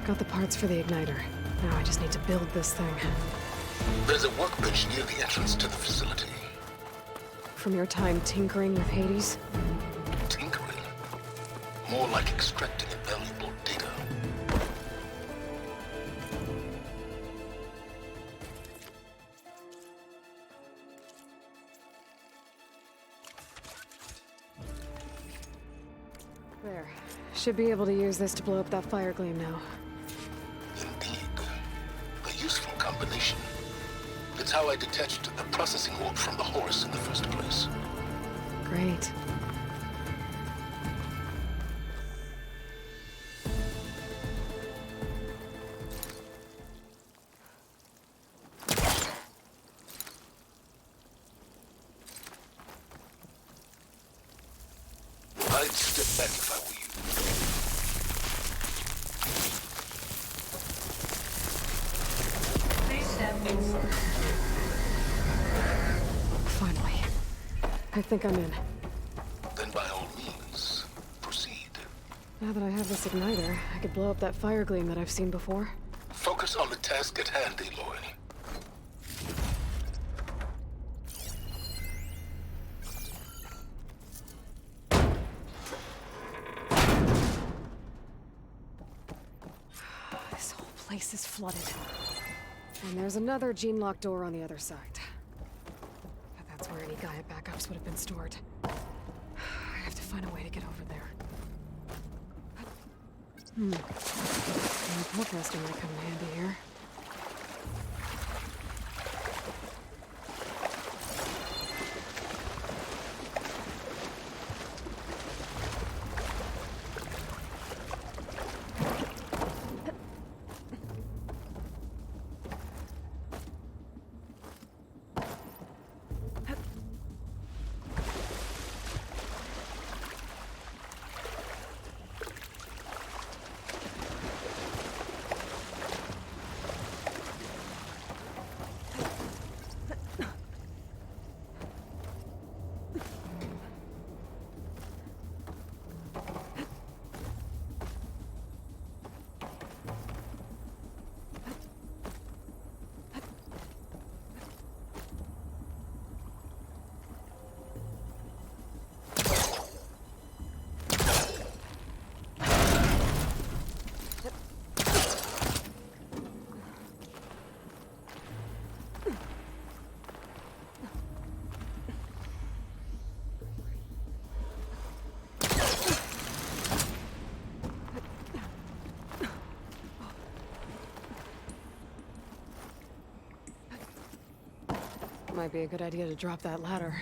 Got the parts for the igniter. Now I just need to build this thing. There's a workbench near the entrance to the facility. From your time tinkering with Hades? Tinkering? More like extracting invaluable data. There. Should be able to use this to blow up that fire gleam now. Indeed. A useful combination. It's how I detached the processing orb from the horse in the first place. Great. I'd step back if I were you. Please step inside. Finally. I think I'm in. Then by all means, proceed. Now that I have this igniter, I could blow up that fire gleam that I've seen before. Focus on the task at hand, Aloy. This whole place is flooded. And there's another gene-locked door on the other side. But that's where any Gaia backups would have been stored. I have to find a way to get over there. Port resting might come in handy here. Might be a good idea to drop that ladder.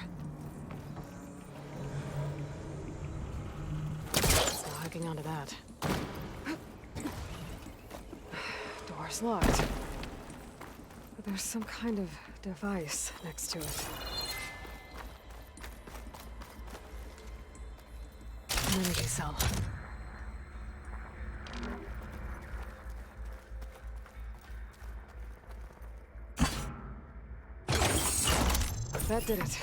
Still hugging onto that. Door's locked. But there's some kind of device next to it. An energy cell. That did it.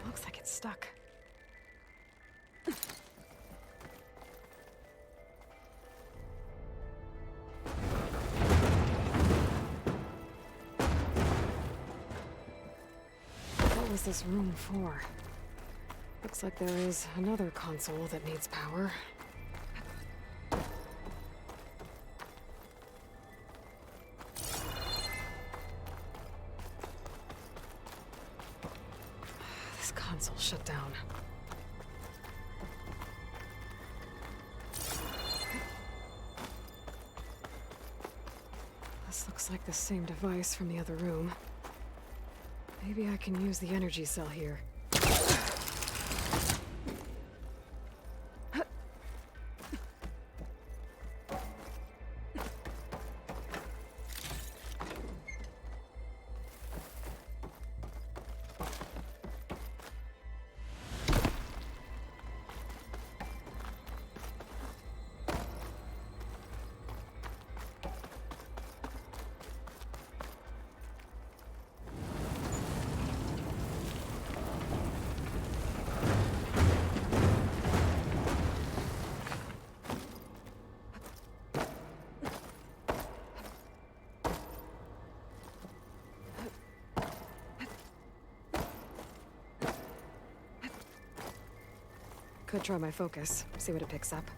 Looks like it's stuck. What was this room for? Looks like there is another console that needs power. This console shut down. This looks like the same device from the other room. Maybe I can use the energy cell here. Could try my focus, see what it picks up.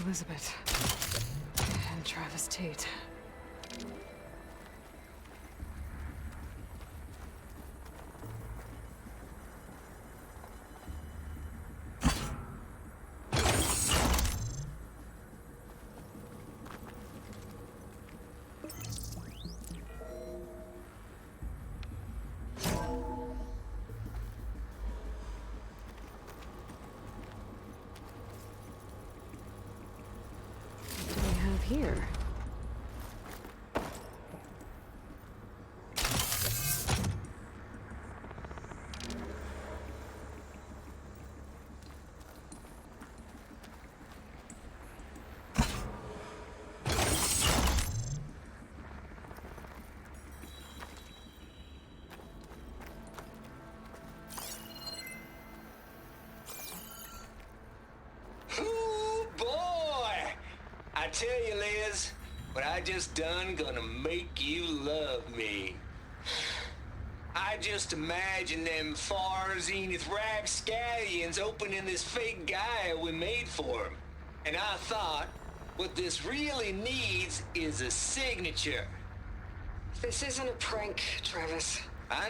Elizabeth. And Travis Tate. Here. Ooh, boy! I tell you, Liz, what I just done gonna make you love me. I just imagine them far zenith rapscallions opening this fake guy we made for him. And I thought, what this really needs is a signature. This isn't a prank, Travis. I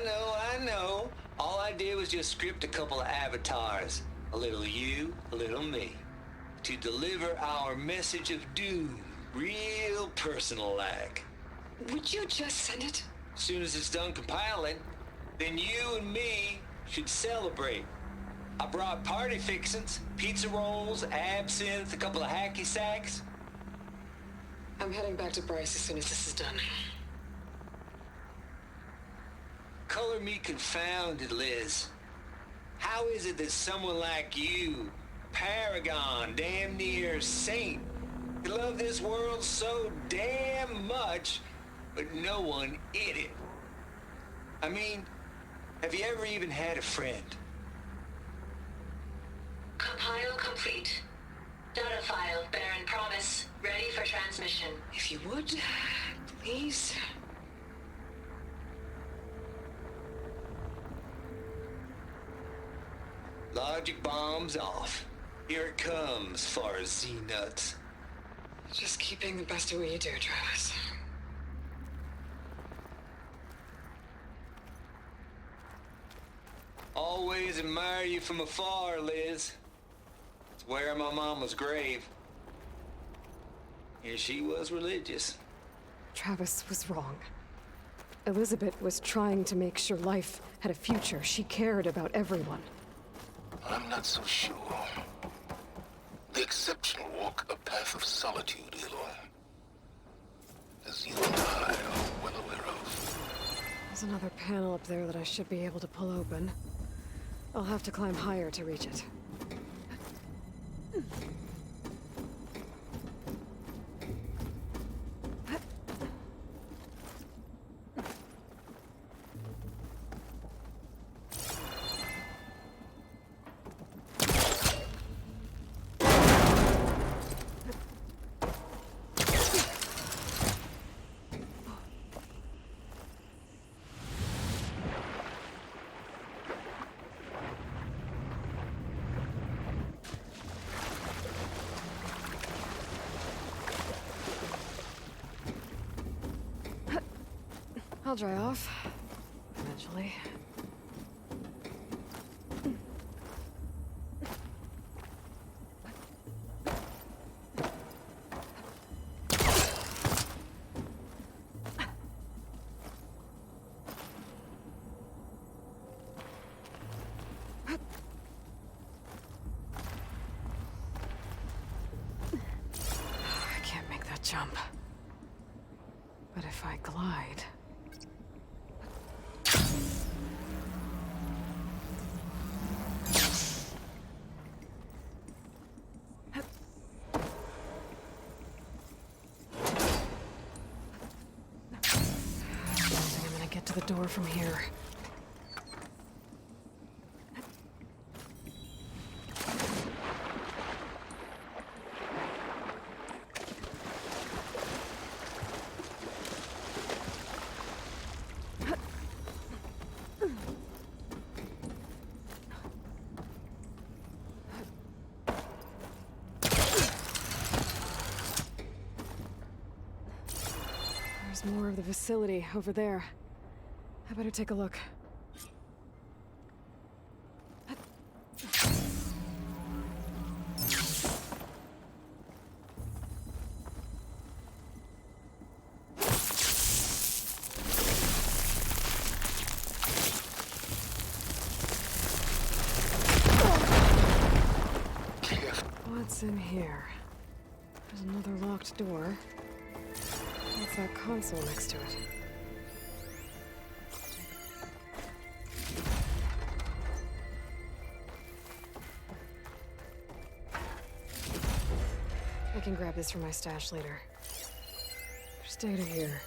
know. All I did was just script a couple of avatars. A little you, a little me. To deliver our message of doom, real personal-like. Would you just send it? As soon as it's done compiling, then you and me should celebrate. I brought party fixins, pizza rolls, absinthe, a couple of hacky sacks. I'm heading back to Bryce as soon as this is done. Color me confounded, Liz. How is it that someone like you, paragon, damn near saint, could love this world so damn much, but no one in it? I mean, have you ever even had a friend? Compile complete. Data file, Baron Promise, ready for transmission. If you would, please. Logic bomb's off. Here it comes, far as Z-nuts. Just keep being the best at what you do, Travis. Always admire you from afar, Liz. It's where my mama's grave. And she was religious. Travis was wrong. Elizabeth was trying to make sure life had a future. She cared about everyone. I'm not so sure. The exceptional walk a path of solitude, Aloy. As you and I are well aware of. There's another panel up there that I should be able to pull open. I'll have to climb higher to reach it. I'll dry off. Eventually. I can't make that jump. But if I glide... I'm gonna get to the door from here. There's more of the facility over there. I better take a look. What's in here? There's another locked door. What's that console next to it? I can grab this from my stash later. There's data here.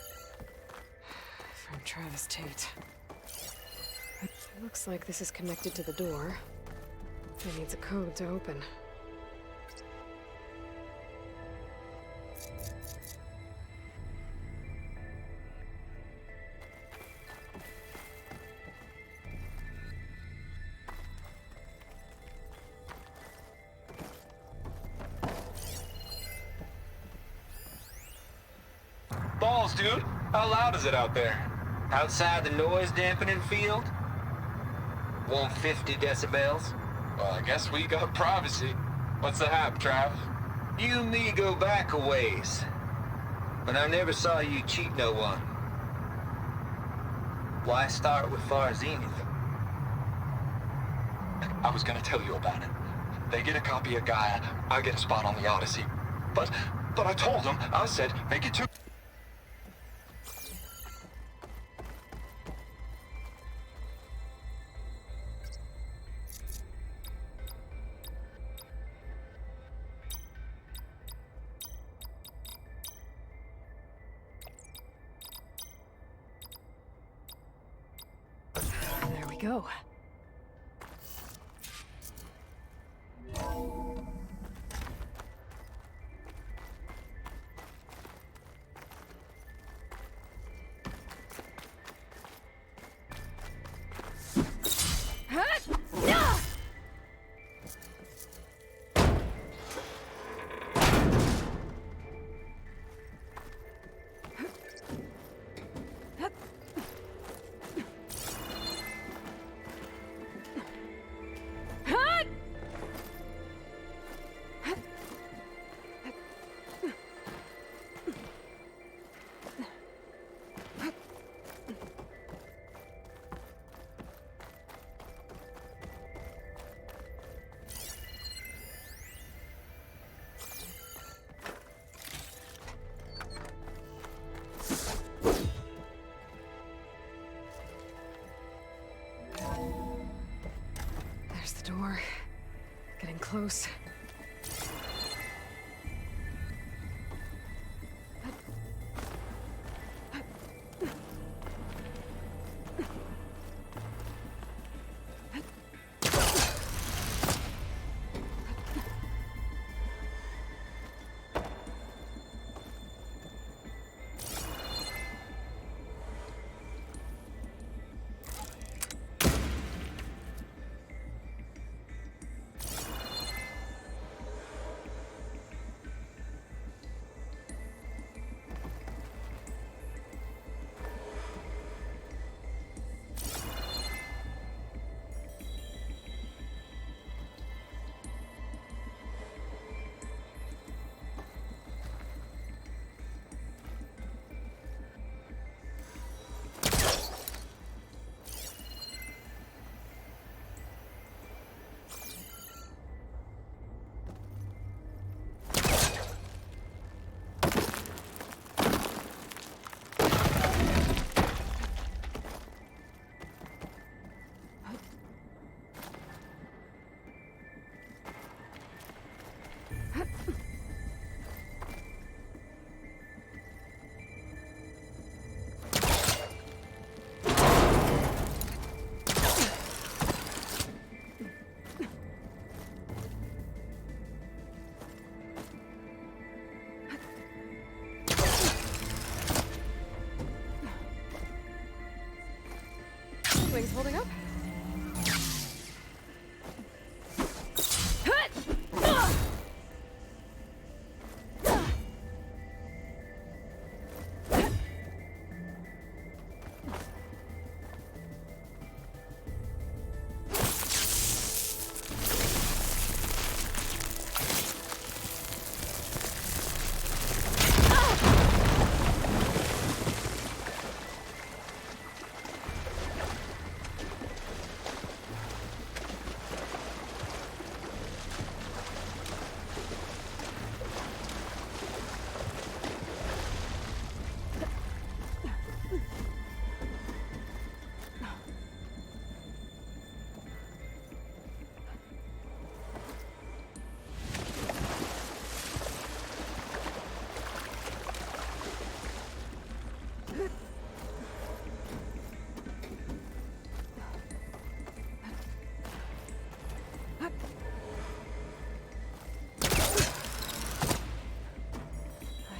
From Travis Tate. It looks like this is connected to the door. It needs a code to open. Balls, dude. How loud is it out there? Outside the noise dampening field? 150 decibels? Well, I guess we got privacy. What's the hap, Trav? You and me go back a ways. But I never saw you cheat no one. Why start with Far Zenith? I was gonna tell you about it. They get a copy of Gaia, I get a spot on the Odyssey. But I told them, I said, make it 2. There we go. There's the door. Getting close.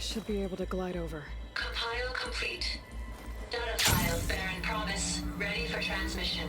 should be able to glide over. Compile complete. Data file Baron Promise ready for transmission.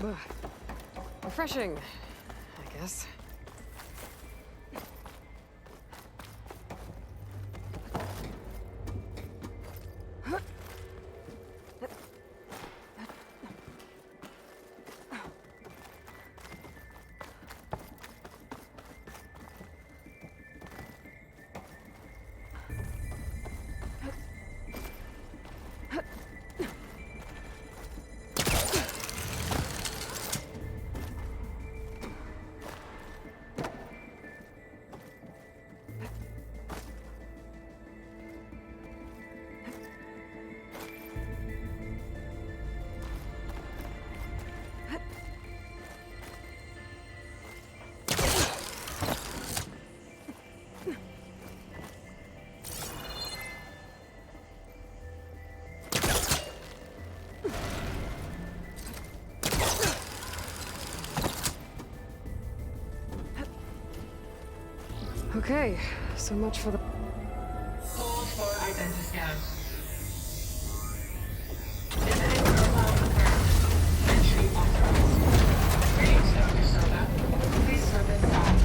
Ugh. Refreshing, I guess. Okay, so much for the... Hold for identity scan. Genetic profile confirmed. Entry authorized. Greetings, Dr. Soda. Please step inside.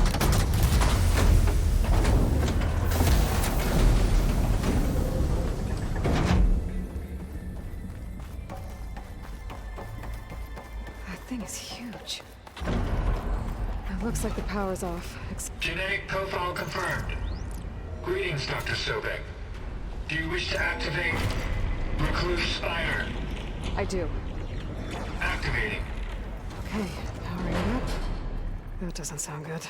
That thing is huge. It looks like the power's off. Genetic profile confirmed. Greetings, Dr. Sobek. Do you wish to activate Recluse Spider? I do. Activating. Okay, powering it up. That doesn't sound good.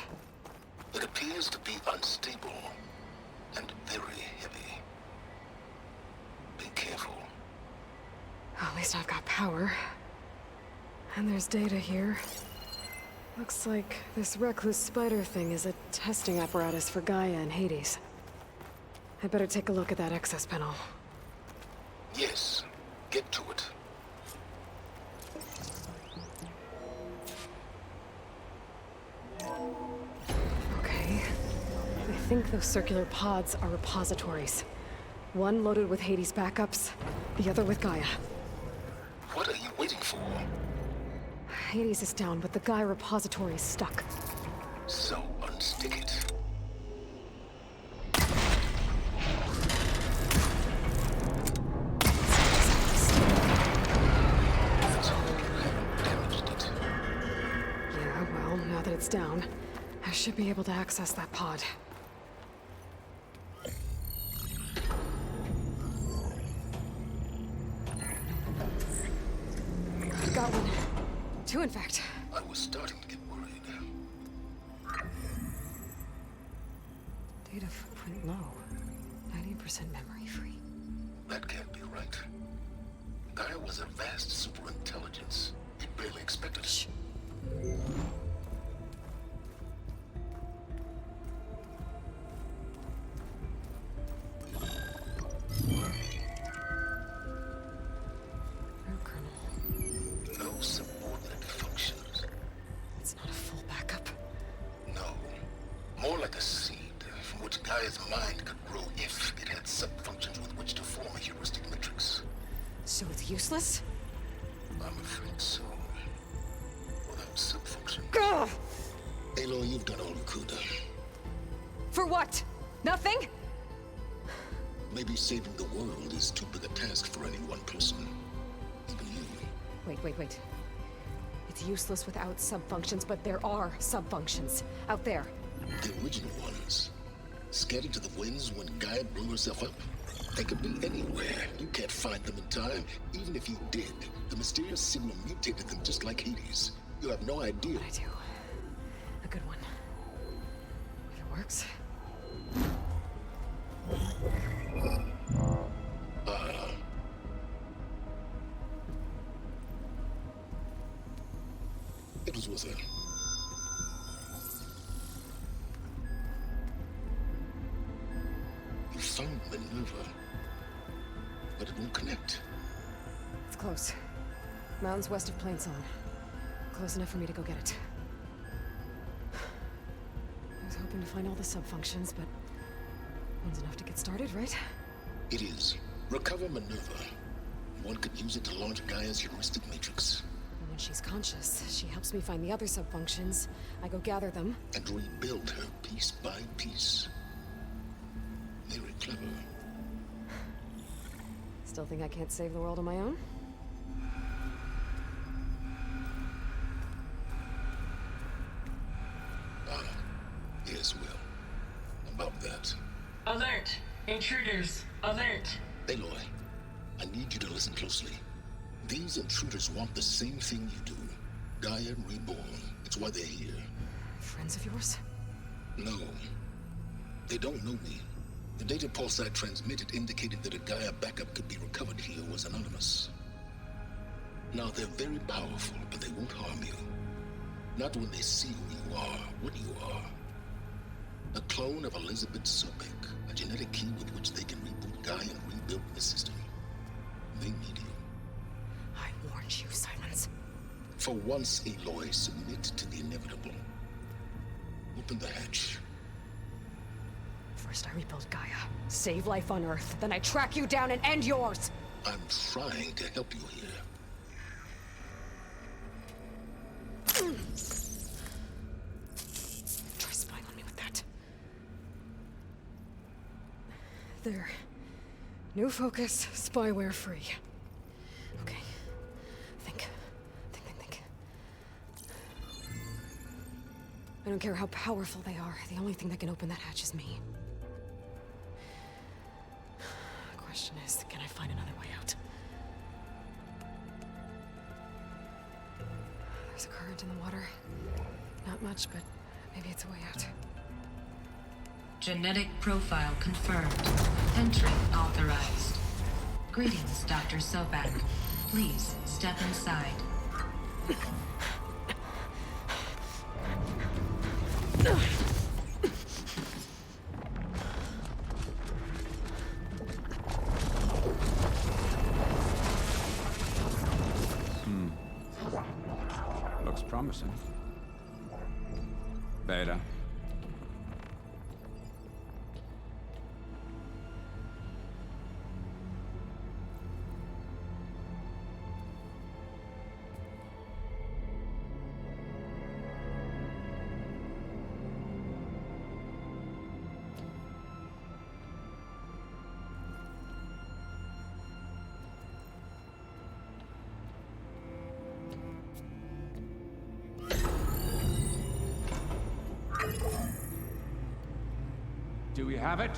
It appears to be unstable and very heavy. Be careful. At least I've got power. And there's data here. Looks like this Recluse Spider thing is a testing apparatus for Gaia and Hades. I'd better take a look at that access panel. Yes, get to it. Okay. I think those circular pods are repositories. One loaded with Hades backups, the other with Gaia. What are you waiting for? Hades is down, but the Gaia repository is stuck. So unstick it. Yeah, well, now that it's down, I should be able to access that pod. I've got one. Two, in fact. I was starting to get worried. Data footprint low. 90% memory free. That can't be right. Gaia was a vast superintelligence. We barely expected it. No subordinate functions. It's not a full backup. No. More like a seed from which Gaia's mind could grow if it had sub-functions with which to form a heuristic matrix. So it's useless? I'm afraid so. Without sub-function. Gah! Aloy, you've done all you could. For what? Nothing? Maybe saving the world is too big a task for any one person. Even you. Wait. It's useless without subfunctions, but there are subfunctions out there. The original ones. Scattered to the winds when Gaia blew herself up. They could be anywhere. You can't find them in time. Even if you did, the mysterious signal mutated them just like Hades. You have no idea. I do. A good one. If it works. It was worth it. You found Minerva, but it won't connect. It's close. Mountains west of Plainsong. Close enough for me to go get it. I was hoping to find all the subfunctions, but one's enough to get started, right? It is. Recover Minerva. One could use it to launch Gaia's heuristic matrix. And when she's conscious, she helps me find the other subfunctions. I go gather them. And rebuild her piece by piece. Very clever. Still think I can't save the world on my own? Yes, Will. About that. Alert! Intruders! Alert! Aloy, I need you to listen closely. These intruders want the same thing you do. Gaia reborn. It's why they're here. Friends of yours? No. They don't know me. The data pulse I transmitted indicated that a Gaia backup could be recovered here was anonymous. Now, they're very powerful, but they won't harm you. Not when they see who you are, what you are. A clone of Elizabeth Sobek, a genetic key with which they can reboot Gaia and rebuild the system. They need you. I warned you, Silence. For once, Aloy, submit to the inevitable. Open the hatch. First I rebuild Gaia, save life on Earth, then I track you down and end yours! I'm trying to help you here. Try spying on me with that. There. New focus, spyware free. Okay. Think. I don't care how powerful they are. The only thing that can open that hatch is me. The question is, can I find another way out? There's a current in the water. Not much, but maybe it's a way out. Genetic profile confirmed. Entry authorized. Greetings, Dr. Sobek. Please step inside. Looks promising. Beta. Do we have it?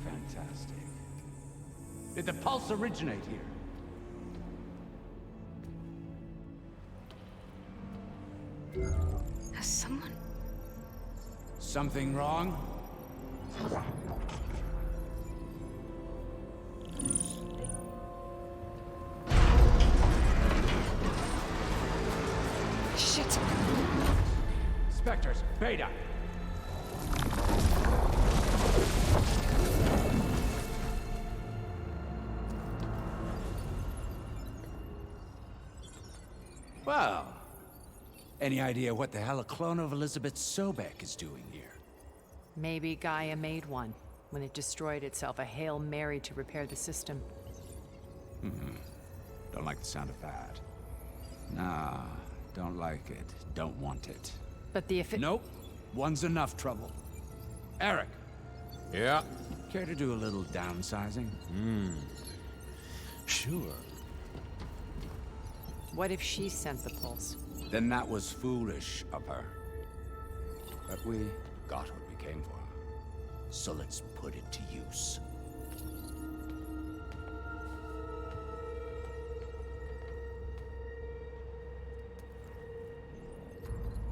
Fantastic. Did the pulse originate here? Has someone... Something wrong? Shit! Spectres, Beta! Well, any idea what the hell a clone of Elizabeth Sobek is doing here? Maybe Gaia made one when it destroyed itself, a Hail Mary to repair the system. Don't like the sound of that. Nah, don't like it. Don't want it. But the effi- Nope. One's enough trouble. Eric. Yeah? Care to do a little downsizing? Sure. What if she sent the pulse? Then that was foolish of her. But we got what we came for. So let's put it to use.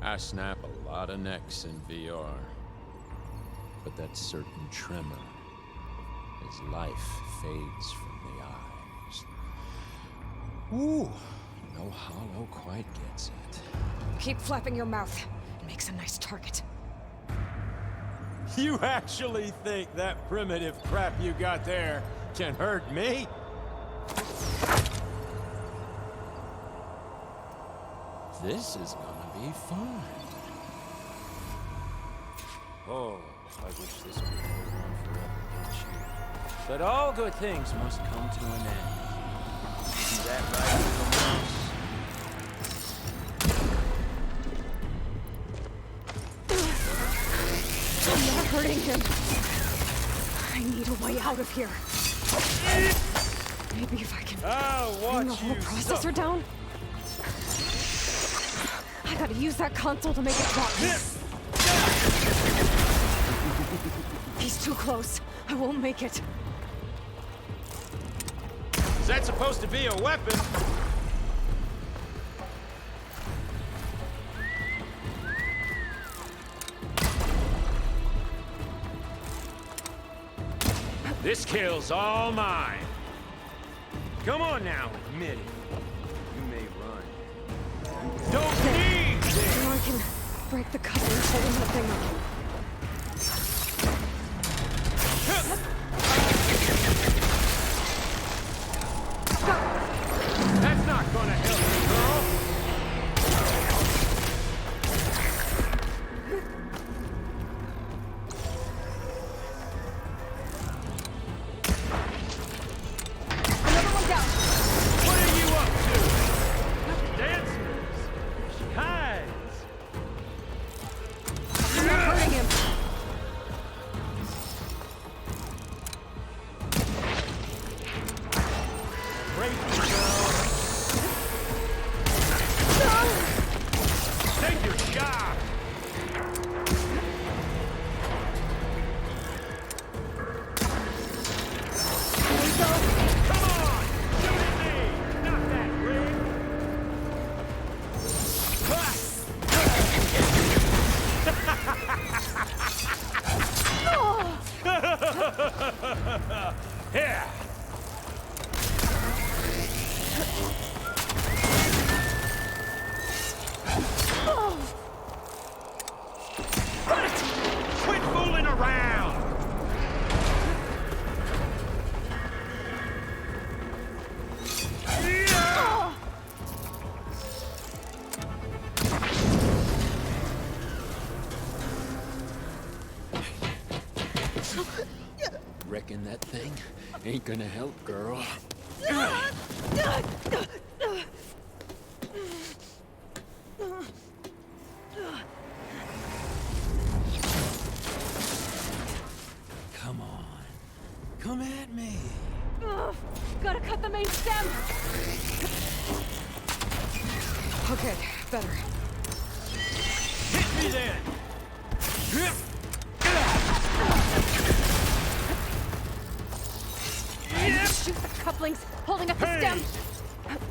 I snap a lot of necks in VR. But that certain tremor as life fades from the eyes. Ooh, no hollow quite gets it. Keep flapping your mouth. It makes a nice target. You actually think that primitive crap you got there can hurt me? This is gonna be fun. Oh, I wish this would go on forever, don't you? But all good things must come to an end. Isn't that right, little mouse? I'm not hurting him. I need a way out of here. Maybe if I can bring the whole processor down? I gotta use that console to make it drop. He's too close. I won't make it. Is that supposed to be a weapon? This kill's all mine. Come on now, admit it. You may run. Don't need this! Now I can break the cover and holding the thing up. That's not gonna help me, girl! ground! Reckon that thing ain't gonna help, girl. Come on. Come at me. Gotta cut the main stem! Okay, better. Hit me then! Shoot the couplings, holding up the stem!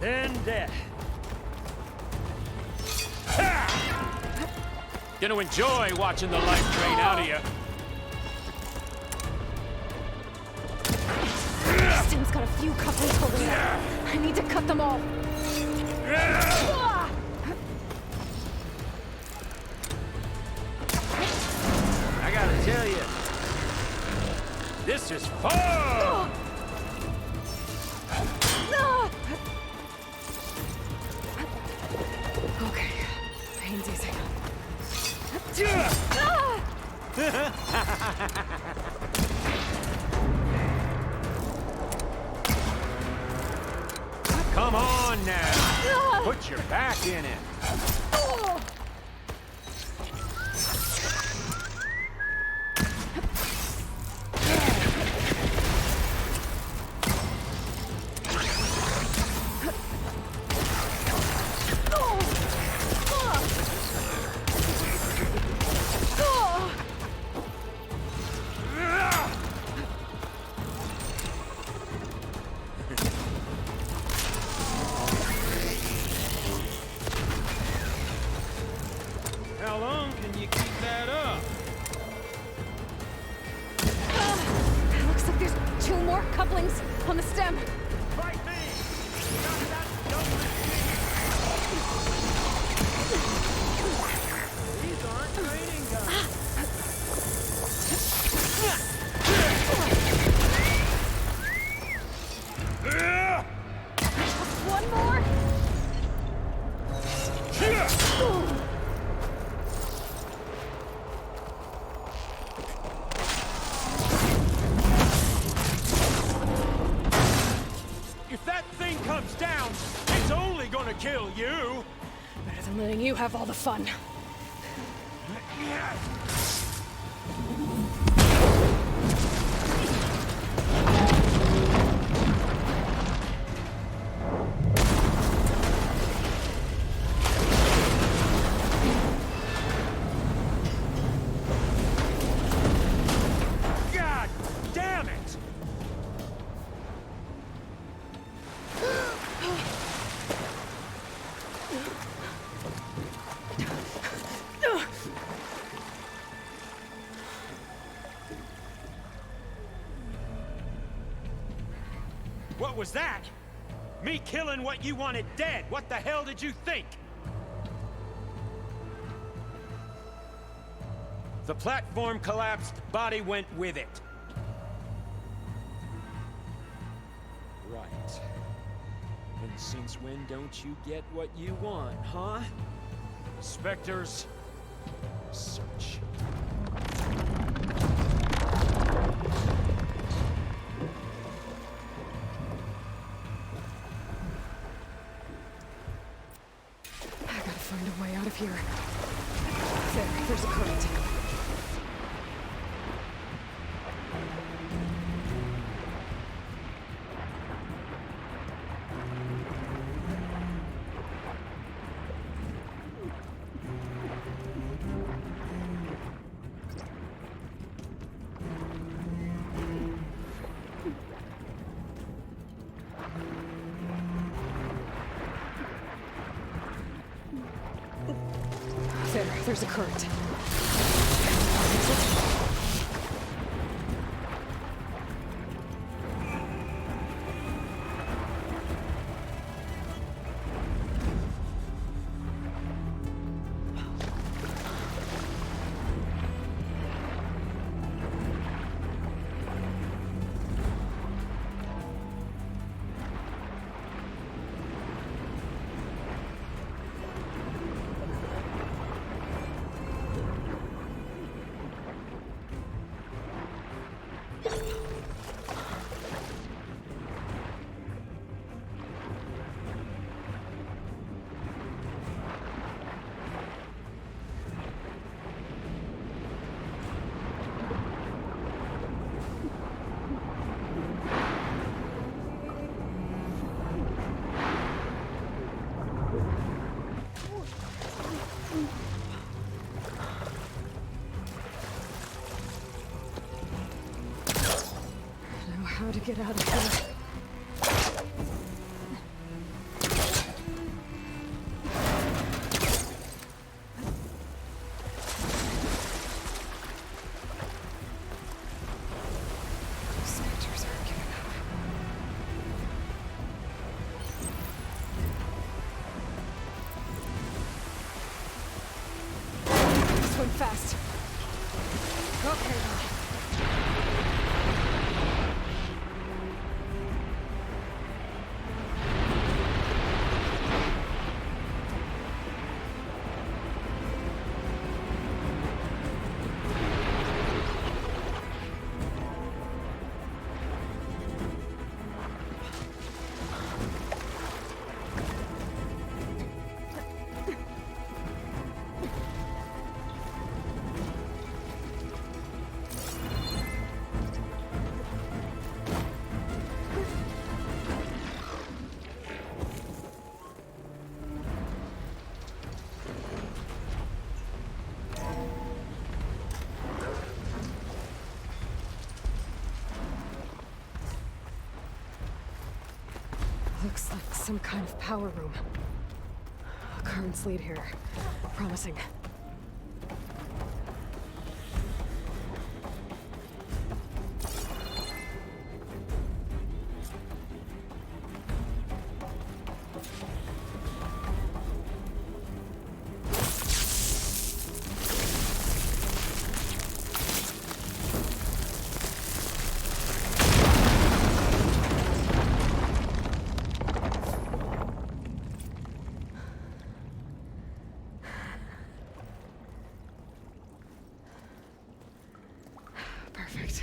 Then death. Gonna enjoy watching the life drain out of you. Stem's got a few couplings holding it up. I need to cut them all. I gotta tell you, this is fun! Okay, pain's easy. Come on now! Put your back in it! How long can you keep that up? Looks like there's 2 more couplings on the stem. Fight me! These aren't training guns. One more. If that thing comes down, it's only gonna kill you! Better than letting you have all the fun. God damn it! What was that? Me killing what you wanted dead. What the hell did you think? The platform collapsed, body went with it. Right. And since when don't you get what you want, huh? Spectres, search. I gotta find a way out of here. There's a current. There's a current. how to get out of here. Spectres aren't giving up. Swim fast. Okay, then. Looks like some kind of power room. Currents lead here. Promising. Perfect.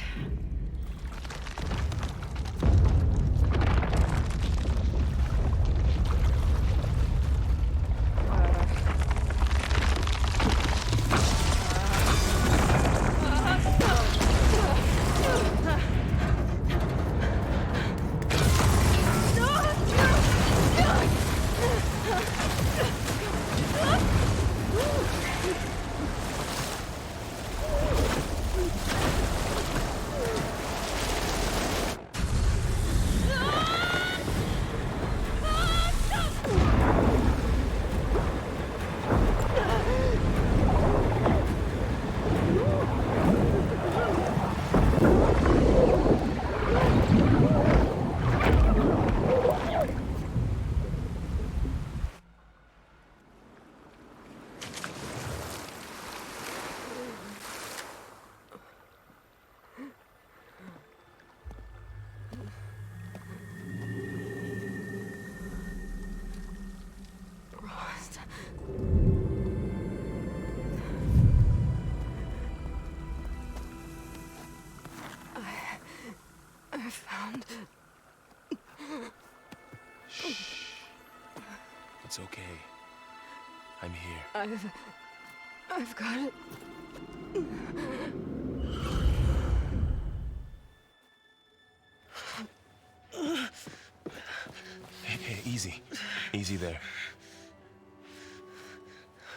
I found... It's okay. I'm here. I've got it. Hey, easy. Easy there.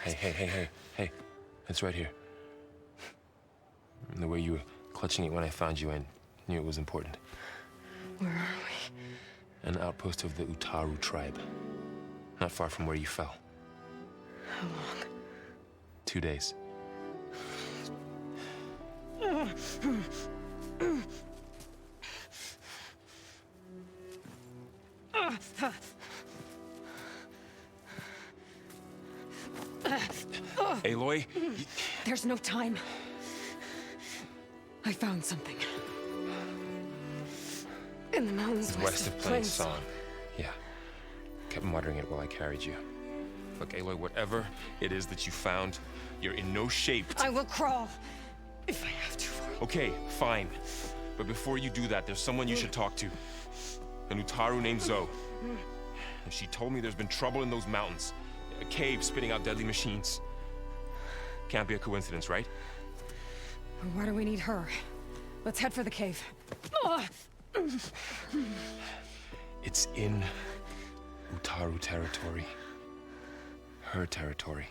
Hey. It's right here. And the way you were clutching it when I found you, I knew it was important. Where are we? An outpost of the Utaru tribe. Not far from where you fell. How long? 2 days. Aloy? There's no time. I found something. In the mountains West of Plain Song. Yeah. Kept muttering it while I carried you. Look, Aloy, whatever it is that you found, you're in no shape to... I will crawl. If I have to. Okay, fine. But before you do that, there's someone you should talk to. An Utaru named Zoe. And she told me there's been trouble in those mountains. A cave spitting out deadly machines. Can't be a coincidence, right? Why do we need her? Let's head for the cave. It's in Utaru territory. Her territory.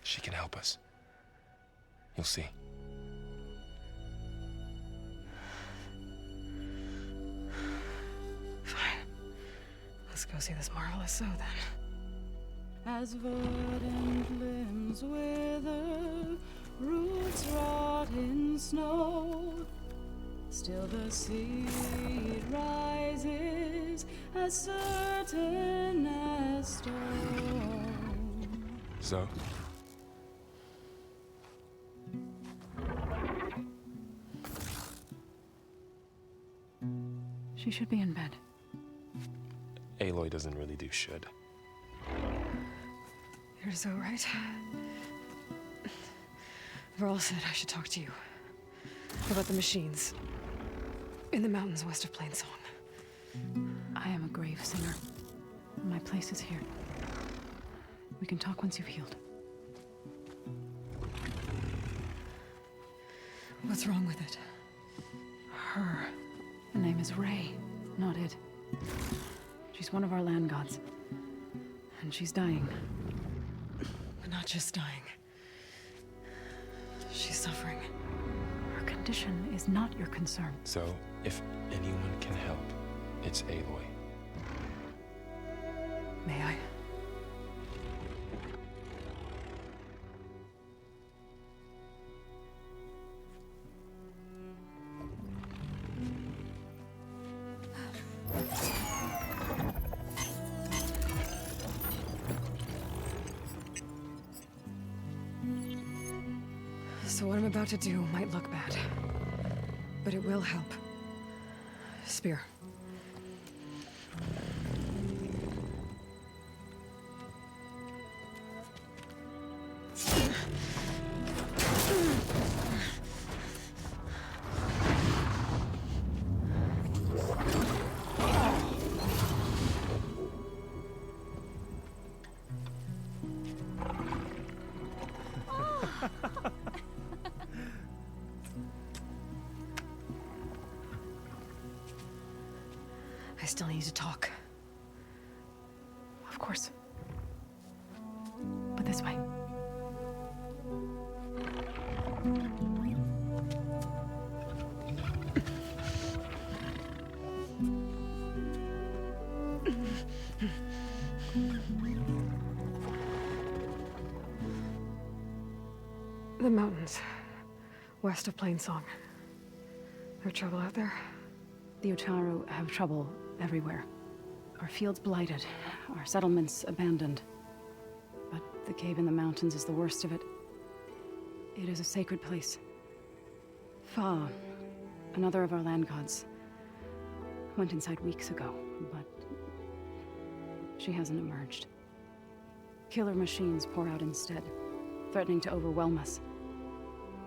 She can help us. You'll see. Let's go see this marvelous Zoe then. As verdant limbs wither, roots rot in snow, still the seed rises as certain as stone. Zoe? She should be in bed. Aloy doesn't really do should. You're so right. Varl said I should talk to you about the machines in the mountains west of Plainsong. I am a grave singer. My place is here. We can talk once you've healed. What's wrong with it? Her. The name is Ray, not it. She's one of our land gods. And she's dying. But not just dying. She's suffering. Her condition is not your concern. So, if anyone can help, it's Aloy. May I? So what I'm about to do might look bad, but it will help. Spear. I still need to talk. Of course. But this way. The mountains, west of Plainsong. There trouble out there? The Utaru have trouble everywhere. Our fields blighted, our settlements abandoned. But the cave in the mountains is the worst of it. It is a sacred place. Fa, another of our land gods, went inside weeks ago, but she hasn't emerged. Killer machines pour out instead, threatening to overwhelm us.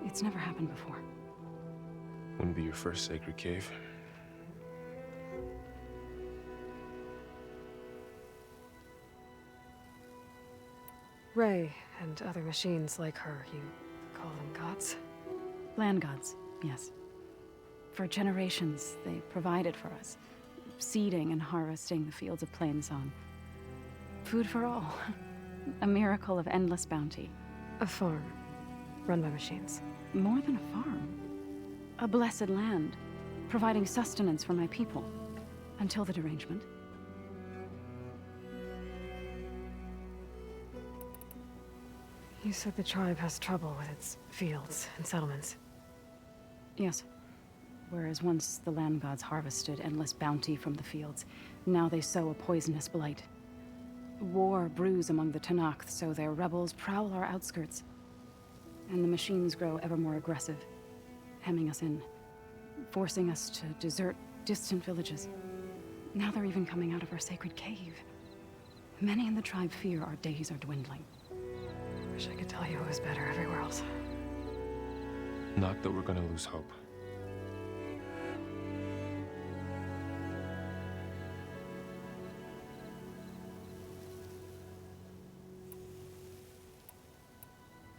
It's never happened before. Wouldn't be your first sacred cave. Ray and other machines like her, you call them gods? Land gods, yes. For generations, they provided for us, seeding and harvesting the fields of Plainsong. Food for all. A miracle of endless bounty. A farm, run by machines. More than a farm. A blessed land, providing sustenance for my people. Until the derangement. You said the tribe has trouble with its fields and settlements. Yes. Whereas once the land gods harvested endless bounty from the fields, now they sow a poisonous blight. War brews among the Tanakh, so their rebels prowl our outskirts. And the machines grow ever more aggressive, hemming us in, forcing us to desert distant villages. Now they're even coming out of our sacred cave. Many in the tribe fear our days are dwindling. Wish I could tell you it was better everywhere else. Not that we're gonna lose hope.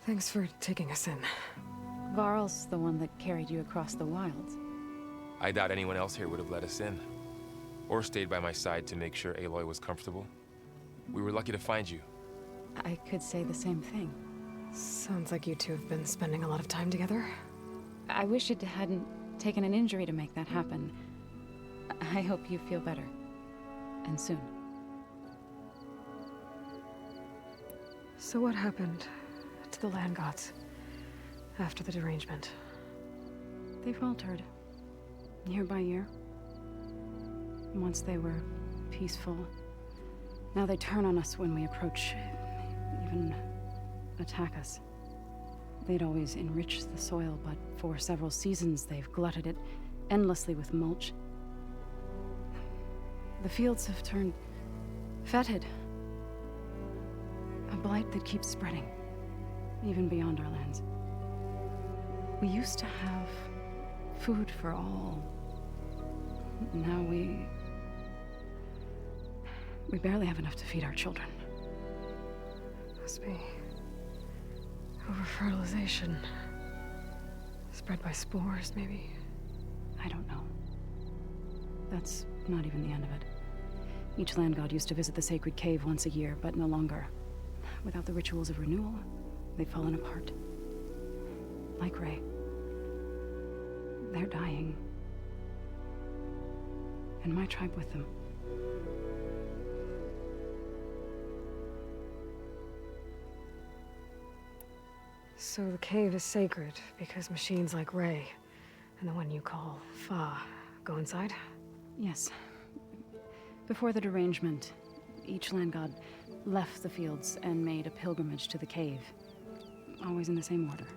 Thanks for taking us in. Varl's the one that carried you across the wilds. I doubt anyone else here would have let us in. Or stayed by my side to make sure Aloy was comfortable. We were lucky to find you. I could say the same thing. Sounds like you two have been spending a lot of time together. I wish it hadn't taken an injury to make that happen. I hope you feel better. And soon. So what happened to the land gods after the derangement? They faltered, year by year. Once they were peaceful. Now they turn on us when we approach, even attack us. They'd always enriched the soil, but for several seasons they've glutted it endlessly with mulch. The fields have turned fetid. A blight that keeps spreading, even beyond our lands. We used to have food for all. Now we barely have enough to feed our children. Must be over-fertilization. Spread by spores, maybe? I don't know. That's not even the end of it. Each land god used to visit the sacred cave once a year, but no longer. Without the rituals of renewal, they've fallen apart. Like Ray. They're dying. And my tribe with them. So the cave is sacred because machines like Ray and the one you call Fa go inside? Yes. Before the derangement, each land god left the fields and made a pilgrimage to the cave. Always in the same order.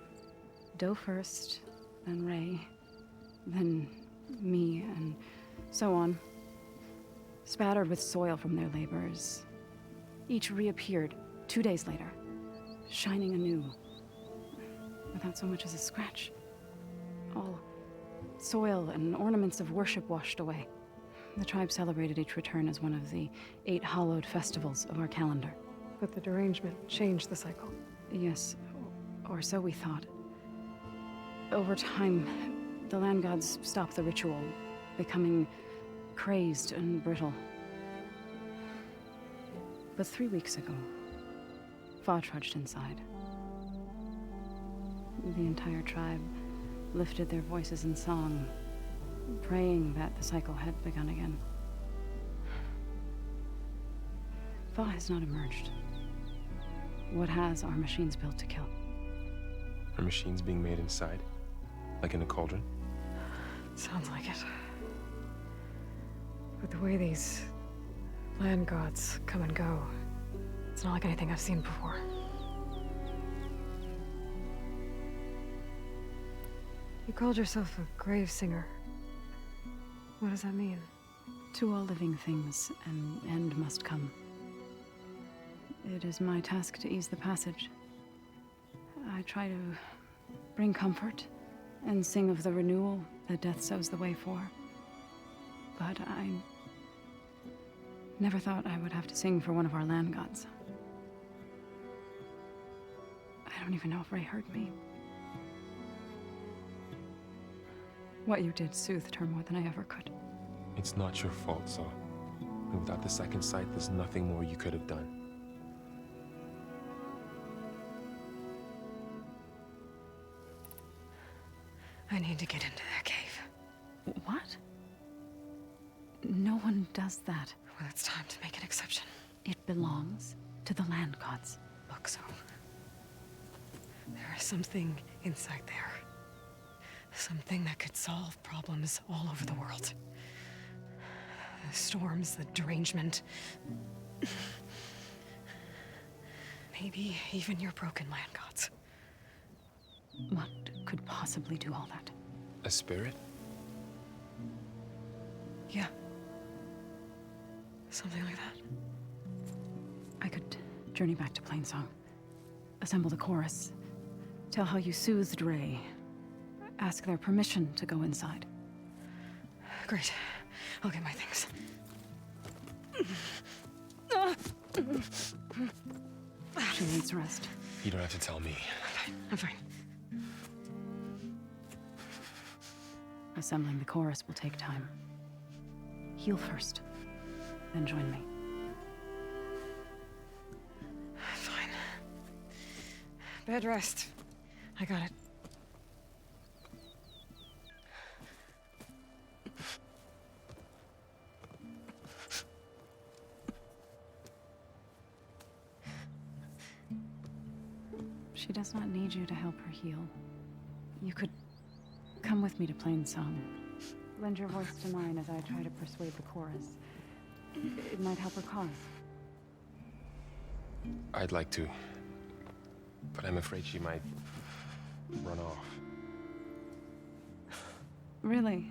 Doe first, then Ray, then me, and so on. Spattered with soil from their labors. Each reappeared 2 days later, shining anew. Without so much as a scratch. All soil and ornaments of worship washed away. The tribe celebrated each return as one of the 8 hallowed festivals of our calendar. But the derangement changed the cycle. Yes, or so we thought. Over time, the land gods stopped the ritual, becoming crazed and brittle. But 3 weeks ago, Fa trudged inside. The entire tribe lifted their voices in song, praying that the cycle had begun again. Fa has not emerged. What has are machines built to kill. Are machines being made inside? Like in a cauldron? Sounds like it. But the way these land gods come and go, it's not like anything I've seen before. You called yourself a grave singer. What does that mean? To all living things, an end must come. It is my task to ease the passage. I try to bring comfort and sing of the renewal that death sows the way for. But I never thought I would have to sing for one of our land gods. I don't even know if Ray heard me. What you did soothed her more than I ever could. It's not your fault, Saw. And without the second sight, there's nothing more you could have done. I need to get into that cave. What? No one does that. Well, it's time to make an exception. It belongs to the land gods. Look, so there is something inside there. Something that could solve problems all over the world. The storms, the derangement. Maybe even your broken land gods. What could possibly do all that? A spirit? Yeah. Something like that. I could journey back to Plainsong. Assemble the chorus. Tell how you soothed Ray. Ask their permission to go inside. Great. I'll get my things. She needs rest. You don't have to tell me. I'm fine. Assembling the chorus will take time. Heal first, then join me. Fine. Bed rest. I got it. She does not need you to help her heal. You could come with me to Plainsong. Lend your voice to mine as I try to persuade the chorus. It might help her cause. I'd like to, but I'm afraid she might run off. Really?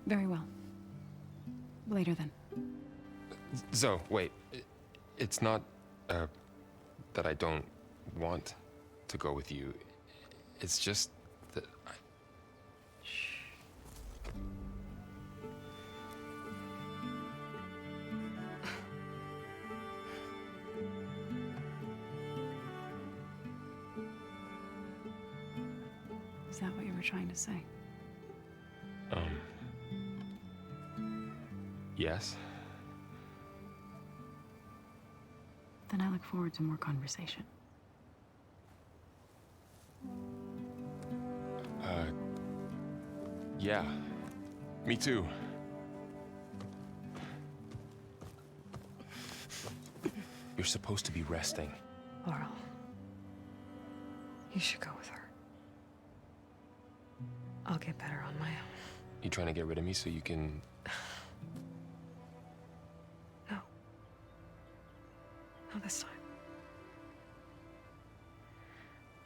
Very well. Later then. Zoe, wait. It's not, that I don't want to go with you. It's just that I... Is that what you were trying to say? Yes? Then I look forward to more conversation. Yeah. Me too. You're supposed to be resting. Laurel, you should go with her. I'll get better on my own. You trying to get rid of me so you can... No. Not this time.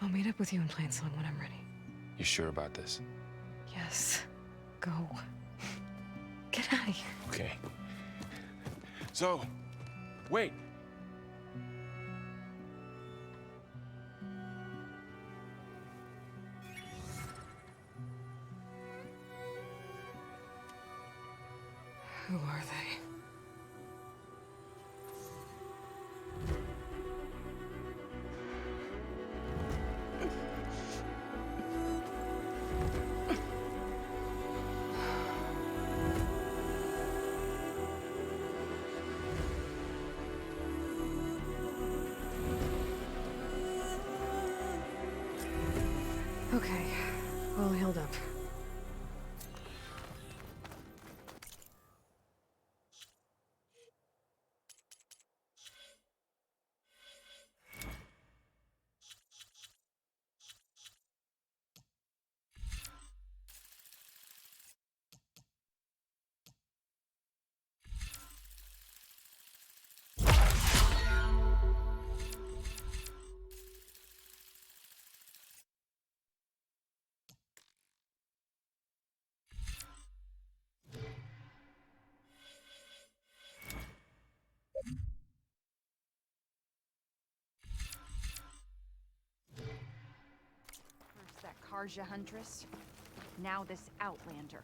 I'll meet up with you in Plainsong when I'm ready. You sure about this? Yes. Go. Get out of here. Okay. So, wait. Who are they? Okay, all healed up. First that Karja Huntress, now this Outlander.